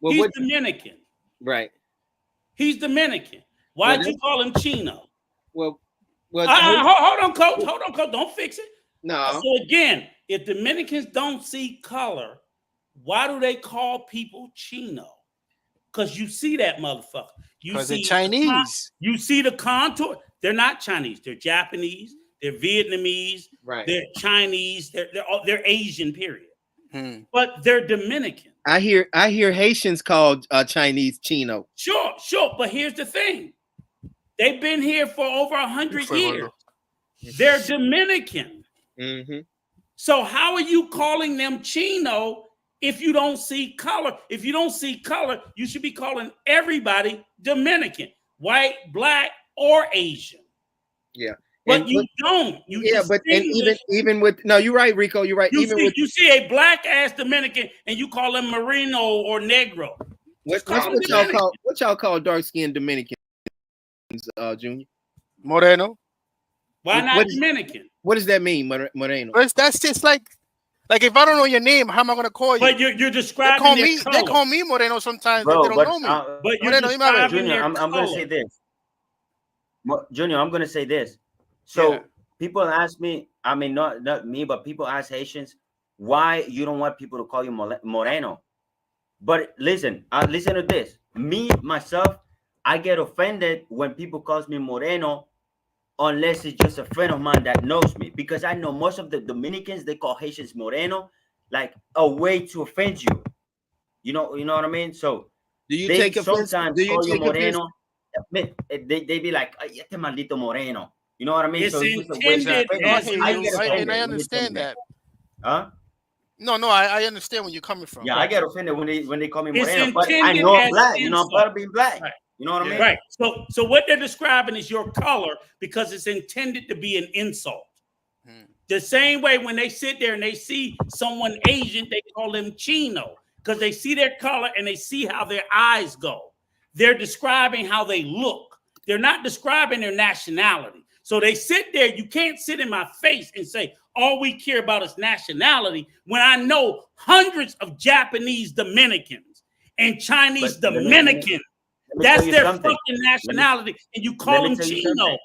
Well, He's Dominican. Right. He's Dominican. Why'd you call him Chino? Well, hold on, coach. Don't fix it. No. So again, if Dominicans don't see color, why do they call people Chino? Because you see that motherfucker. Because they're Chinese. You see the contour. They're not Chinese. They're Japanese. They're Vietnamese. Right. They're Chinese. They're Asian. Period. But they're Dominican. I hear Haitians called Chinese Chino. Sure. But here's the thing: they've been here for over 100 years. They're Dominican. Mm-hmm. So how are you calling them Chino if you don't see color? If you don't see color, you should be calling everybody Dominican, white, black, or Asian. Yeah. But you don't. Even with you're right, Rico. You're right. You see a black ass Dominican and you call him Merino or Negro. What y'all call dark skinned Dominicans, Junior? Moreno. Why not Dominican? What does that mean, Moreno? That's just like if I don't know your name, how am I gonna call you? But you're describing they call me Moreno sometimes. Bro, they don't know me. But Moreno, Junior, I'm gonna say this. Junior, I'm gonna say this. So people ask me, I mean, not me, but people ask Haitians why you don't want people to call you Moreno. But listen to this. Me, myself, I get offended when people calls me Moreno unless it's just a friend of mine that knows me. Because I know most of the Dominicans, they call Haitians Moreno, like a way to offend you. You know what I mean? So do you take offense? Sometimes call you Moreno. They be like, este maldito Moreno. You know what I mean? It's so intended and I understand that. Huh? No, I understand where you're coming from. Yeah, I get offended when they call me It's Moreno, but I know I'm black. You know, I'm proud of being black. Right. You know what I mean? Right. So what they're describing is your color because it's intended to be an insult. The same way when they sit there and they see someone Asian, they call them Chino because they see their color and they see how their eyes go. They're describing how they look. They're not describing their nationality. So they sit there. You can't sit in my face and say, all we care about is nationality when I know hundreds of Japanese Dominicans and Chinese Dominicans. That's their fucking nationality. And you call them Chino.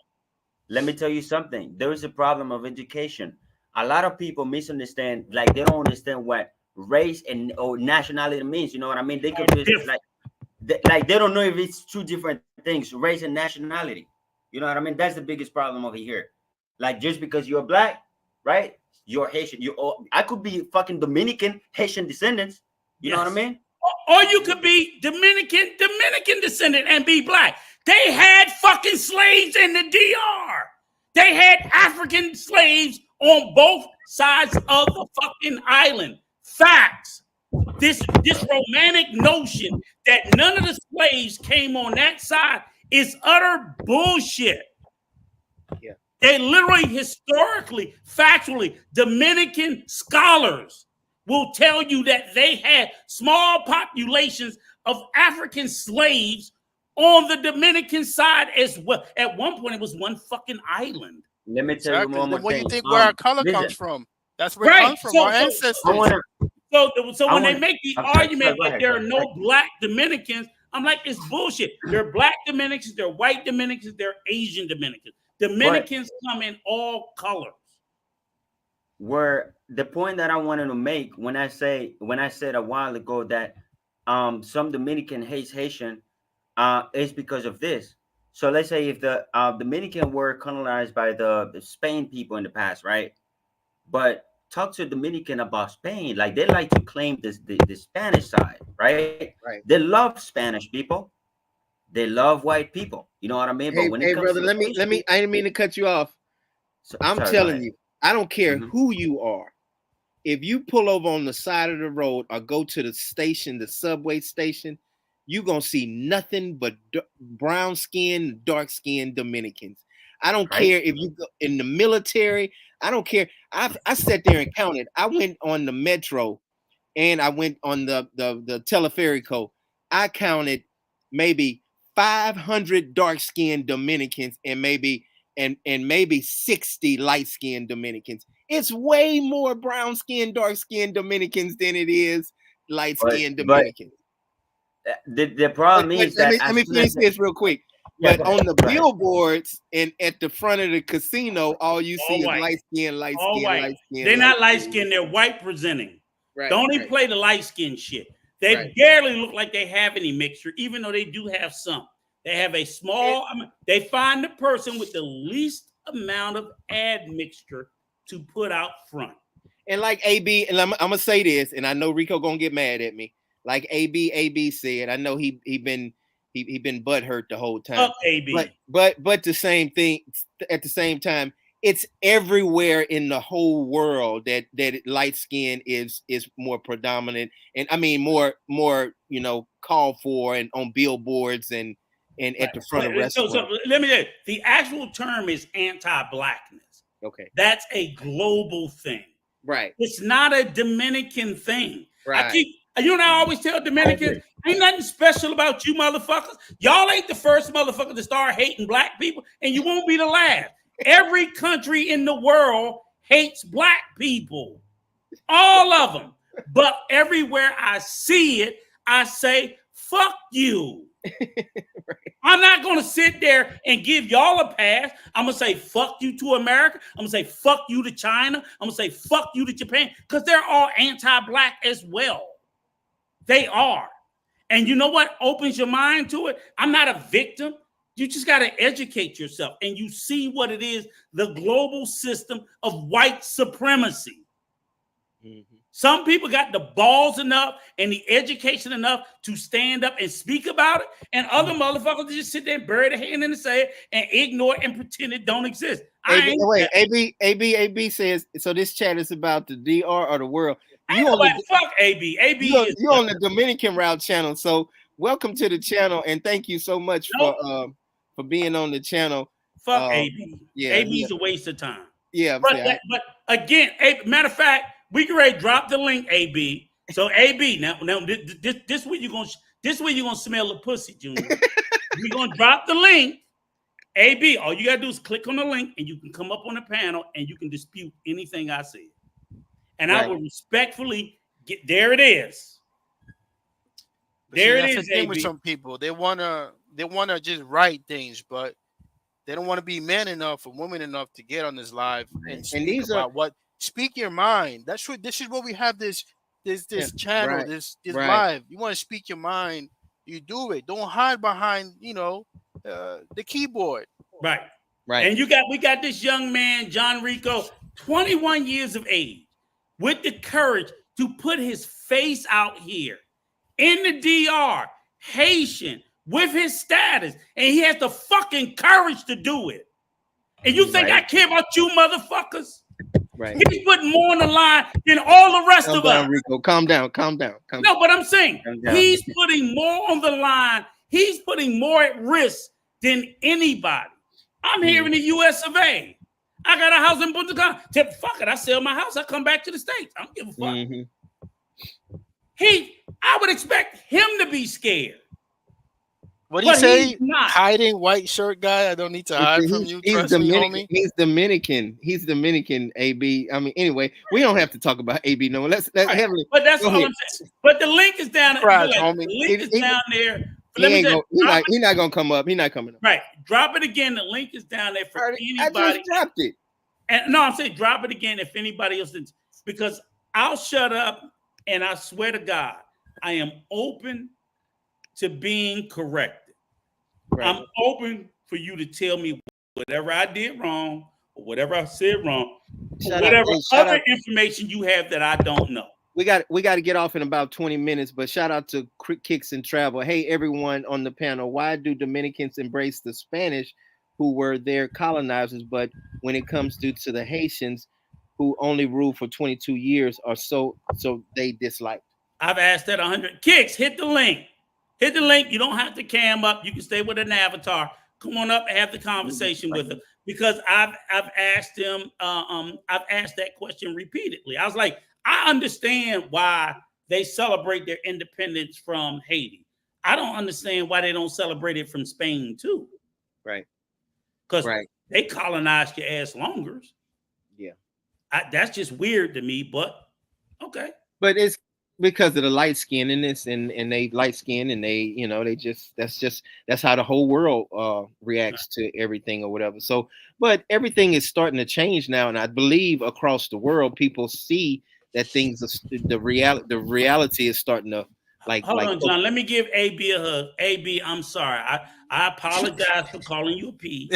Let me tell you something. There is a problem of education. A lot of people misunderstand, like they don't understand what race or nationality means. You know what I mean? They can just like they don't know if it's two different things, race and nationality. You know what I mean? That's the biggest problem over here. Like just because you're black, right? You're Haitian. I could be fucking Dominican, Haitian descendants. You know what I mean? Or you could be Dominican descendant and be black. They had fucking slaves in the DR. They had African slaves on both sides of the fucking island. Facts. This romantic notion that none of the slaves came on that side is utter bullshit. Yeah. They literally, historically, factually, Dominican scholars will tell you that they had small populations of African slaves on the Dominican side as well. At one point, it was one fucking island. Let me tell you one more What thing. do you think where our color comes from? That's where it comes from, our ancestors. So when they make the argument that there are no black Dominicans, I'm like, it's bullshit. There are black Dominicans, there are white Dominicans, there are Asian Dominicans. Dominicans come in all colors. Where the point that I wanted to make when I said a while ago that some Dominican hates Haitian is because of this. So let's say if the Dominican were colonized by the Spain people in the past, right? But talk to Dominican about Spain, like they like to claim the Spanish side, right? Right. They love Spanish people. They love white people. You know what I mean? But Hey, when it hey, comes to brother, the let me. Haitian I didn't mean to cut you off. I'm sorry, go telling ahead. you, I don't care Mhm. who you are. If you pull over on the side of the road or go to the station, the subway station, you're going to see nothing but brown skin, dark skinned Dominicans. I don't Right? care if you go in the military. I don't care. I sat there and counted. I went on the metro and I went on the teleferico. I counted maybe 500 dark-skinned Dominicans and maybe 60 light-skinned Dominicans. It's way more brown-skinned, dark-skinned Dominicans than it is light-skinned But Dominicans. the problem But is let that me as soon finish as this real quick. yeah, But go ahead, on the go ahead. billboards and at the front of the casino, all you see All is white. light skin, light All skin, white. light skin. They're not light skin. skinned, they're white presenting. Right. Don't even right. play the light skin shit. They Right. barely look like they have any mixture, even though they do have some. They have a small, they find the person with the least amount of admixture to put out front. And like AB, and I'm gonna say this, and I know Rico gonna get mad at me. Like AB said, I know he been butthurt the whole time. Up AB. But the same thing at the same time, it's everywhere in the whole world that light skin is more predominant, and I mean more called for and on billboards and at the front of restaurants. So let me tell you, the actual term is anti-blackness. Okay. That's a global thing. Right. It's not a Dominican thing. Right. I always tell Dominicans, ain't nothing special about you motherfuckers. Y'all ain't the first motherfucker to start hating black people, and you won't be the last. Every country in the world hates black people. All of them. But everywhere I see it, I say, fuck you. Right. I'm not going to sit there and give y'all a pass. I'm going to say, fuck you to America. I'm going to say, fuck you to China. I'm going to say, fuck you to Japan, because they're all anti-black as well. They are. And you know what opens your mind to it? I'm not a victim. You just got to educate yourself, and you see what it is, the global system of white supremacy. Mm-hmm. Some people got the balls enough and the education enough to stand up and speak about it, and other motherfuckers just sit there and bury their hand in the sand and ignore it and pretend it don't exist. AB says, so this chat is about the DR or the world. Fuck AB. AB you on the Dominican Route channel, so welcome to the channel, and thank you so much for being on the channel. Fuck AB. Yeah, AB's a waste of time. Yeah, but again, matter of fact, we can already drop the link, AB. So AB, now this way you're gonna smell the pussy, Junior. We're gonna drop the link. AB, all you gotta do is click on the link, and you can come up on the panel and you can dispute anything I said. And I will respectfully get there. It is. That's the thing with some people. They wanna just write things, but they don't want to be man enough or woman enough to get on this live and speak about what. Speak your mind. That's what. This is what we have this channel, right, this right. live. You want to speak your mind, you do it. Don't hide behind the keyboard. Right. And we got this young man, John Rico, 21 years of age, with the courage to put his face out here in the DR, Haitian, with his status, and he has the fucking courage to do it. And you think I care about you motherfuckers? Right. He's putting more on the line than all the rest of us. Rico, calm down. No, but I'm saying he's putting more on the line. He's putting more at risk than anybody. I'm here in the US of A. I got a house in Punta Cana. Fuck it, I sell my house. I come back to the States. I don't give a fuck. Mm-hmm. I would expect him to be scared. What do you say? Hiding white shirt guy? I don't need to hide from you. He's Dominican. He's Dominican. AB. I mean, anyway, we don't have to talk about AB no more. Let's heavily. But that's all I'm saying. But the link is down there. The link is down there. He's not gonna come up. He's not coming up. Right. Drop it again. The link is down there for anybody. I just dropped it. And no, I'm saying drop it again if anybody else didn't, because I'll shut up, and I swear to God, I am open to being corrected. Right. I'm open for you to tell me whatever I did wrong or whatever I said wrong or Shout out- whatever hey, shout other out- information you have that I don't know. We got to get off in about 20 minutes, but shout out to Kicks and Travel. Hey, everyone on the panel, why do Dominicans embrace the Spanish who were their colonizers, but when it comes to the Haitians who only ruled for 22 years or so they disliked? I've asked that 100. Kicks, hit the link. Hit the link. You don't have to cam up. You can stay with an avatar. Come on up and have the conversation with them, because I've asked them. I've asked that question repeatedly. I was like, I understand why they celebrate their independence from Haiti. I don't understand why they don't celebrate it from Spain too. Right. Because Right. they colonized your ass longer. Yeah. That's just weird to me, but okay. But it's because of the light skinness and they light skin and they, they that's how the whole world reacts to everything or whatever. So, but everything is starting to change now, and I believe across the world people see that things the reality is starting to Hold on, John. Let me give AB a hug. AB, I'm sorry. I apologize for calling you a P.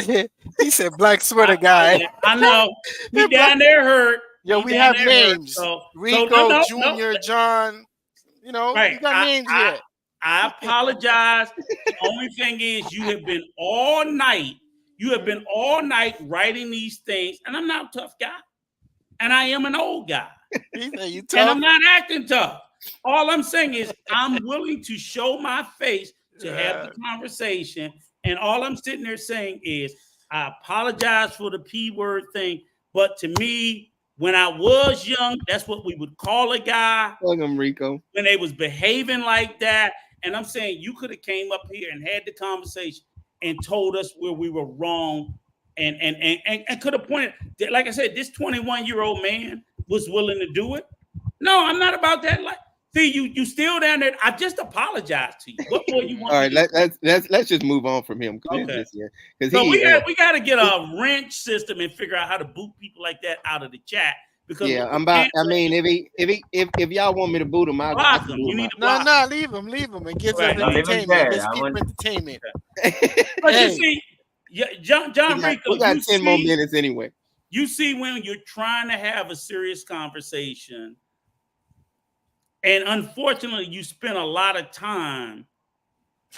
He said black sweater guy. I know. He down there hurt. Yo, we have names. Rico, Junior, John. You know, right. we got names here. I apologize. The only thing is you have been all night. You have been all night writing these things, and I'm not a tough guy. And I am an old guy. You tough? And I'm not acting tough. All I'm saying is I'm willing to show my face to have the conversation. And all I'm sitting there saying is I apologize for the P word thing. But to me, when I was young, that's what we would call a guy. Welcome, Rico. When they was behaving like that. And I'm saying you could have came up here and had the conversation and told us where we were wrong and could have pointed. Like I said, this 21-year-old man was willing to do it. No, I'm not about that. Like, see, you still down there. I just apologized to you. What more you want? All right, let's just move on from him. Okay. So we got to get a wrench system and figure out how to boot people like that out of the chat. Because if y'all want me to boot them, I'll block them. You need to block no, leave them and get some entertainment. Let's keep entertainment. But you see, John Rico, we got 10 more minutes anyway. You see, when you're trying to have a serious conversation, and unfortunately, you spend a lot of time,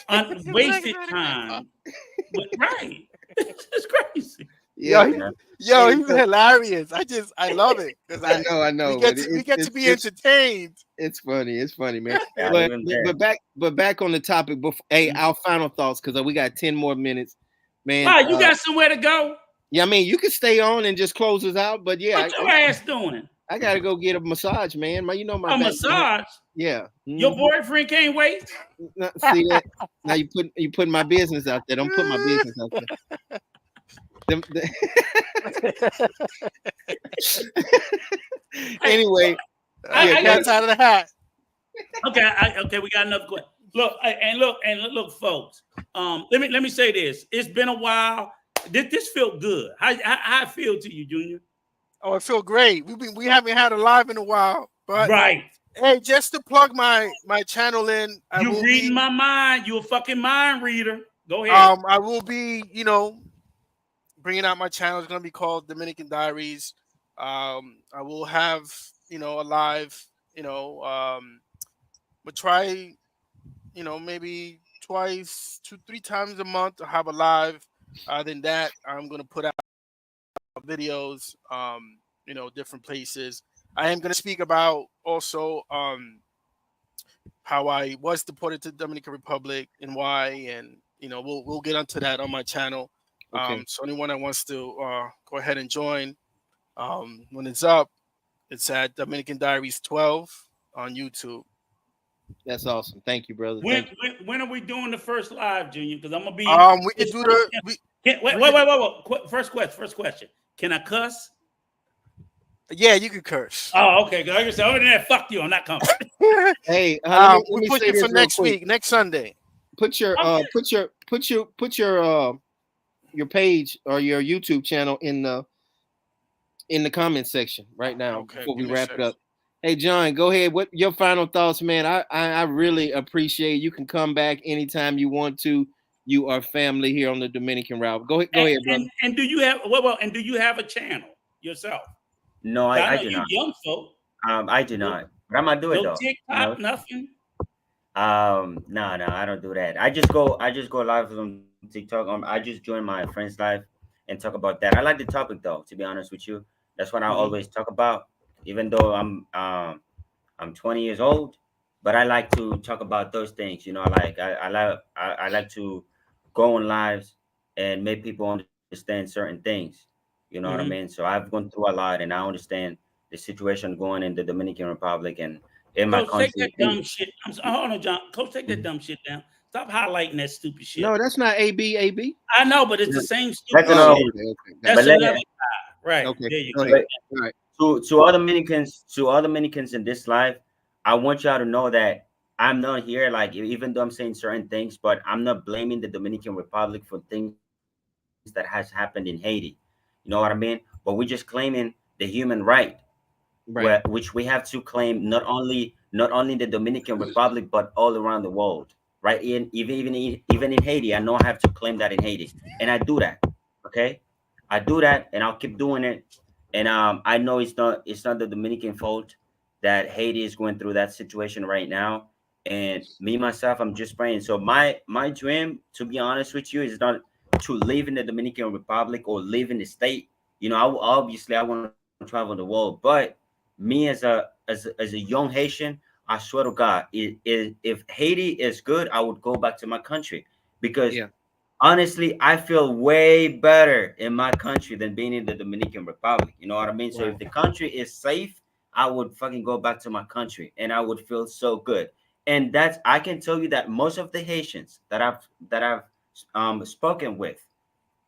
wasted time. Right. It's crazy. Yo, he's hilarious. I love it. I know. We get to be entertained. It's funny, man. but back on the topic. Hey, our final thoughts, because we got 10 more minutes, man. Wow, you got somewhere to go? Yeah, I mean, you can stay on and just close us out, but yeah. What your ass doing? I gotta go get a massage, man. My massage. Yeah. Your boyfriend can't wait. See that? Now you putting my business out there. Don't put my business out there. Anyway, I got out of the hat. Okay, we got another question. Look, folks. Let me say this. It's been a while. This felt good. How I feel to you, Junior? Oh, it feel great. We haven't had a live in a while, but right. Hey, just to plug my channel in. You reading my mind. You a fucking mind reader. Go ahead. I will be, bringing out my channel. It's gonna be called Dominican Diaries. I will have, a live, but try, maybe 2-3 times a month to have a live. Other than that, I'm gonna put out videos, different places. I am gonna speak about also how I was deported to the Dominican Republic and why, and we'll get onto that on my channel. Okay. So anyone that wants to go ahead and join, when it's up, it's at Dominican Diaries 12 on YouTube. That's awesome. Thank you, brother. When are we doing the first live, Junior? Because I'm gonna be. We can do the. Wait. First question. Can I cuss? Yeah, you can curse. Oh, okay. Like I said, over there, fuck you. I'm not coming. Hey, we put it for next week, next Sunday. Put your your page or your YouTube channel in the comment section right now before we wrap it up. Hey, John, go ahead. What your final thoughts, man? I really appreciate it. You can come back anytime you want to. you are family here on the Dominican route. Go ahead, brother. And do you have and do you have a channel yourself? No, I I know do you not. young folk. I do No, not. But I'm gonna do it no though. You know. TikTok, nothing. No, no, I don't do that. I just go live on TikTok. I just join my friend's live and talk about that. I like the topic though, to be honest with you. That's what I Mhm. always talk about. Even though I'm 20 years old, but I like to talk about those things. You know, I like to go on lives and make people understand certain things. You know what I mean? Mhm. So I've gone through a lot, and I understand the situation going in the Dominican Republic and in my Coach, take that country. dumb shit. Hold on, John. Coach, take that dumb shit down. Stop highlighting that stupid shit. No, that's not AB. I know, but it's the same stupid That's Oh, another shit. one. okay, That's But gotcha. another guy. Right. Okay, There you go go. ahead. but All right. to all Dominicans in this life, I want y'all to know that I'm not here, like even though I'm saying certain things, but I'm not blaming the Dominican Republic for things that has happened in Haiti. You know what I mean? But we're just claiming the human right, Right. which we have to claim not only in the Dominican Republic but all around the world, right? Even in Haiti, I know I have to claim that in Haiti, and I do that. Okay, I do that, and I'll keep doing it. And I know it's not the Dominican fault that Haiti is going through that situation right now. And me myself, I'm just praying. So my dream, to be honest with you, is not to live in the Dominican Republic or live in the state. You know, obviously I want to travel the world, but me as a young Haitian, I swear to God, if Haiti is good, I would go back to my country because Yeah. honestly, I feel way better in my country than being in the Dominican Republic. You know what I mean? So Right. if the country is safe, I would fucking go back to my country and I would feel so good. And that's I can tell you that most of the Haitians that I've spoken with,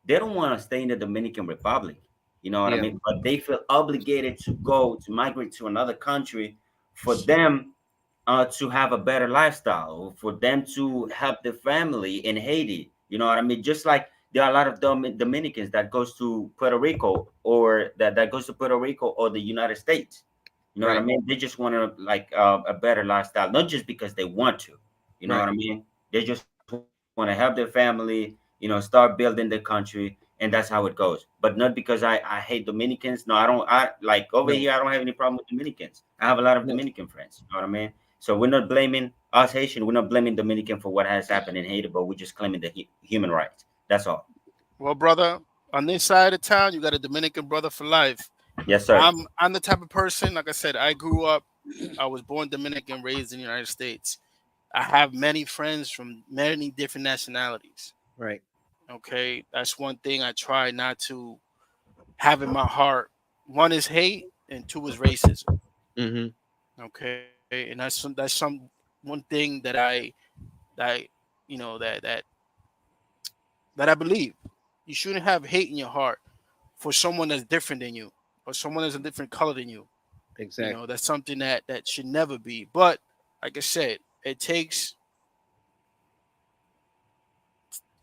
they don't want to stay in the Dominican Republic. You know what I Yeah. mean? But they feel obligated to go to migrate to another country for them to have a better lifestyle, for them to help the family in Haiti. You know what I mean? Just like there are a lot of Dominicans that goes to Puerto Rico or that goes to Puerto Rico or the United States. You know what I Right. mean? They just want to like a better lifestyle, not just because they want to. You know Right. what I mean? They just want to help their family. You know, start building the country, and that's how it goes. But not because I hate Dominicans. No, I don't. I like over here. I No. don't have any problem with Dominicans. I have a lot of No. Dominican friends. You know what I mean? So we're not blaming us Haitian. We're not blaming Dominican for what has happened in Haiti, but we're just claiming the human rights. That's all. Well, brother, on this side of town, you got a Dominican brother for life. Yes, sir. I'm the type of person, like I said, I grew up, I was born Dominican, raised in the United States. I have many friends from many different nationalities. Right. Okay, that's one thing I try not to have in my heart. One is hate, and two is racism. Mm-hmm. Okay, and that's some one thing that you know that I believe. You shouldn't have hate in your heart for someone that's different than you or someone that's a different color than you. You know, Exactly. that's something that should never be. But like I said, it takes,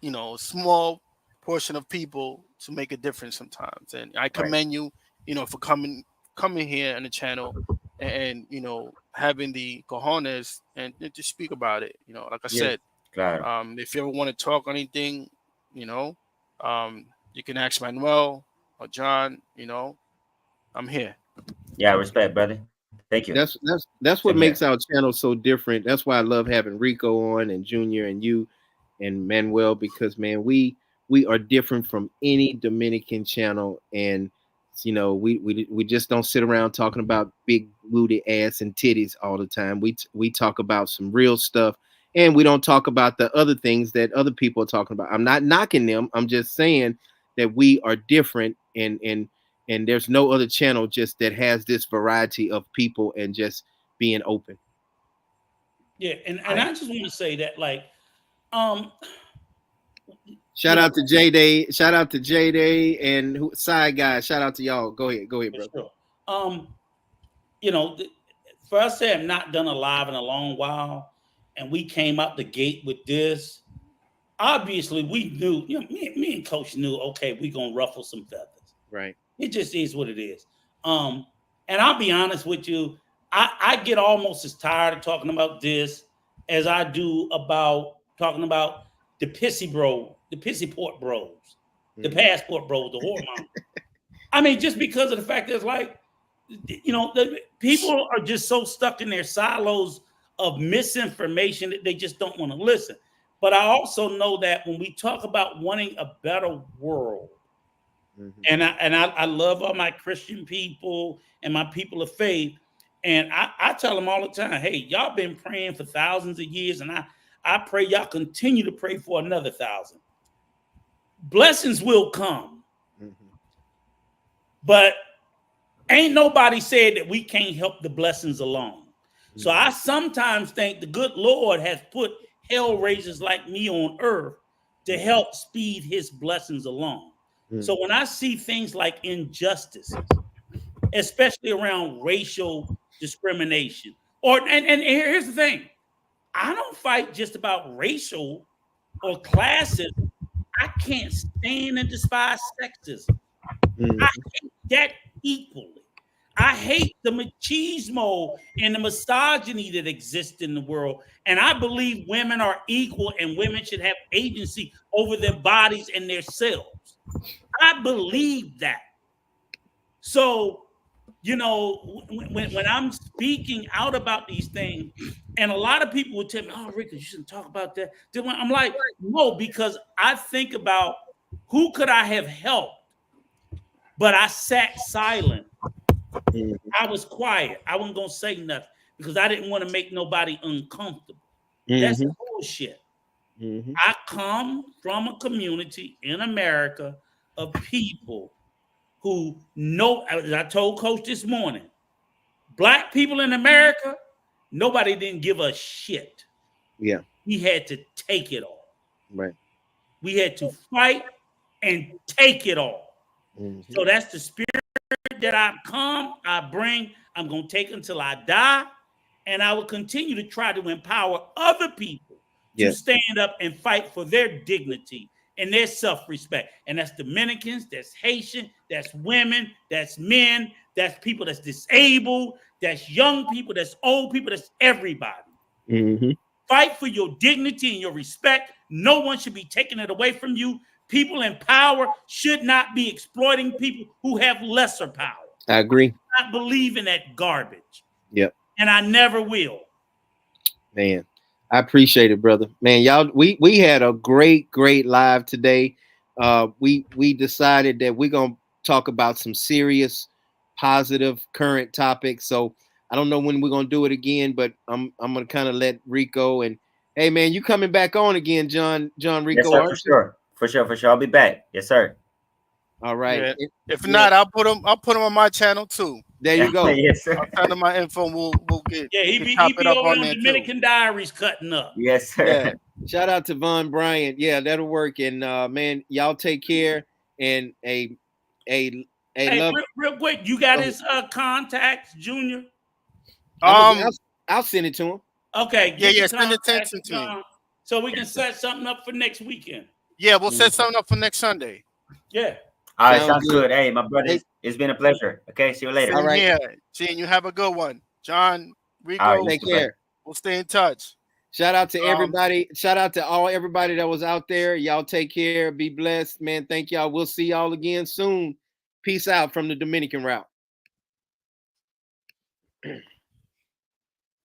a small portion of people to make a difference sometimes. And I Right. commend you, for coming here on the channel and having the cojones and to speak about it. Like I Yeah. said, Claro. if you ever want to talk anything, you know, you can ask Manuel or John. I'm here. Yeah, respect, brother. Thank you. That's Same what here. makes our channel so different. That's why I love having Rico on and Junior and you and Manuel because man, we are different from any Dominican channel, and we just don't sit around talking about big booty ass and titties all the time. We talk about some real stuff, and we don't talk about the other things that other people are talking about. I'm not knocking them. I'm just saying that we are different, and there's no other channel just that has this variety of people and just being open. Yeah, and Right. I just want to say that, like, um, Shout out to J Day. Shout out to J Day and side guys. Shout out to y'all. Go ahead, for bro. sure. Um, you know, for us to have not done a live in a long while, and we came out the gate with this, obviously we knew, me and Coach knew, okay, we gonna ruffle some feathers. Right. It just is what it is. Um, and I'll be honest with you, I get almost as tired of talking about this as I do about talking about the pissy bro, the pissy port bros, the passport bros, the hormone. I mean, just because of the fact that it's like, you know, the people are just so stuck in their silos of misinformation that they just don't want to listen. But I also know that when we talk about wanting a better world, and I love all my Christian people and my people of faith, and I tell them all the time, hey, y'all been praying for thousands of years, and I pray y'all continue to pray for another 1,000. Blessings will come, but ain't nobody said that we can't help the blessings along. So I sometimes think the good Lord has put hell raisers like me on earth to help speed his blessings along. So when I see things like injustices, especially around racial discrimination, and here's the thing, I don't fight just about racial or classism. I can't stand and despise sexism. I hate that equally. I hate the machismo and the misogyny that exists in the world. And I believe women are equal and women should have agency over their bodies and their selves. I believe that. So, you know, when I'm speaking out about these things, and a lot of people would tell me, oh, Rick, you shouldn't talk about that. I'm like, no, because I think about who could I have helped, but I sat silent. I was quiet. I wasn't going to say nothing because I didn't want to make nobody uncomfortable. That's bullshit. I come from a community in America of people who know, as I told Coach this morning, Black people in America, nobody didn't give a shit. Yeah. We had to take it all. Right. We had to fight and take it all. So that's the spirit that I bring. I'm going to take until I die. And I will continue to try to empower other people to stand up and fight for their dignity and their self-respect. And that's Dominicans, that's Haitian, that's women, that's men, that's people that's disabled, that's young people, that's old people, that's everybody. Fight for your dignity and your respect. No one should be taking it away from you. People in power should not be exploiting people who have lesser power. I agree. I don't believe in that garbage. Yep. And I never will. Man, I appreciate it, brother. Man, y'all, we had a great live today. We decided that we're gonna talk about some serious, positive, current topics. So I don't know when we're gonna do it again, but I'm gonna kind of let Rico and hey man, you coming back on again, John Rico? Yes, sir, for sure. I'll be back. Yes, sir. All right. Yeah. If not, I'll put them on my channel too. There you go. Yes, sir. I'll send them my info. We'll get. Yeah, he be it up over on on there Dominican too. Diaries cutting up. Yes, sir. Yeah. Shout out to Von Bryant. Yeah, that'll work. And man, y'all take care. And a Hey, love. real quick, you got his contacts, Junior? I'll send it to him. Okay. Yeah. Send attention to me. So we can set something up for next weekend. Yeah, we'll set something up for next Sunday. Yeah. All right, sounds good. Hey, my brother, it's been a pleasure. Okay, see you later. All right. Gene, you have a good one. John, Rico, take care. We'll stay in touch. Shout out to everybody. Shout out to everybody that was out there. Y'all take care. Be blessed, man. Thank y'all. We'll see y'all again soon. Peace out from the Dominican route.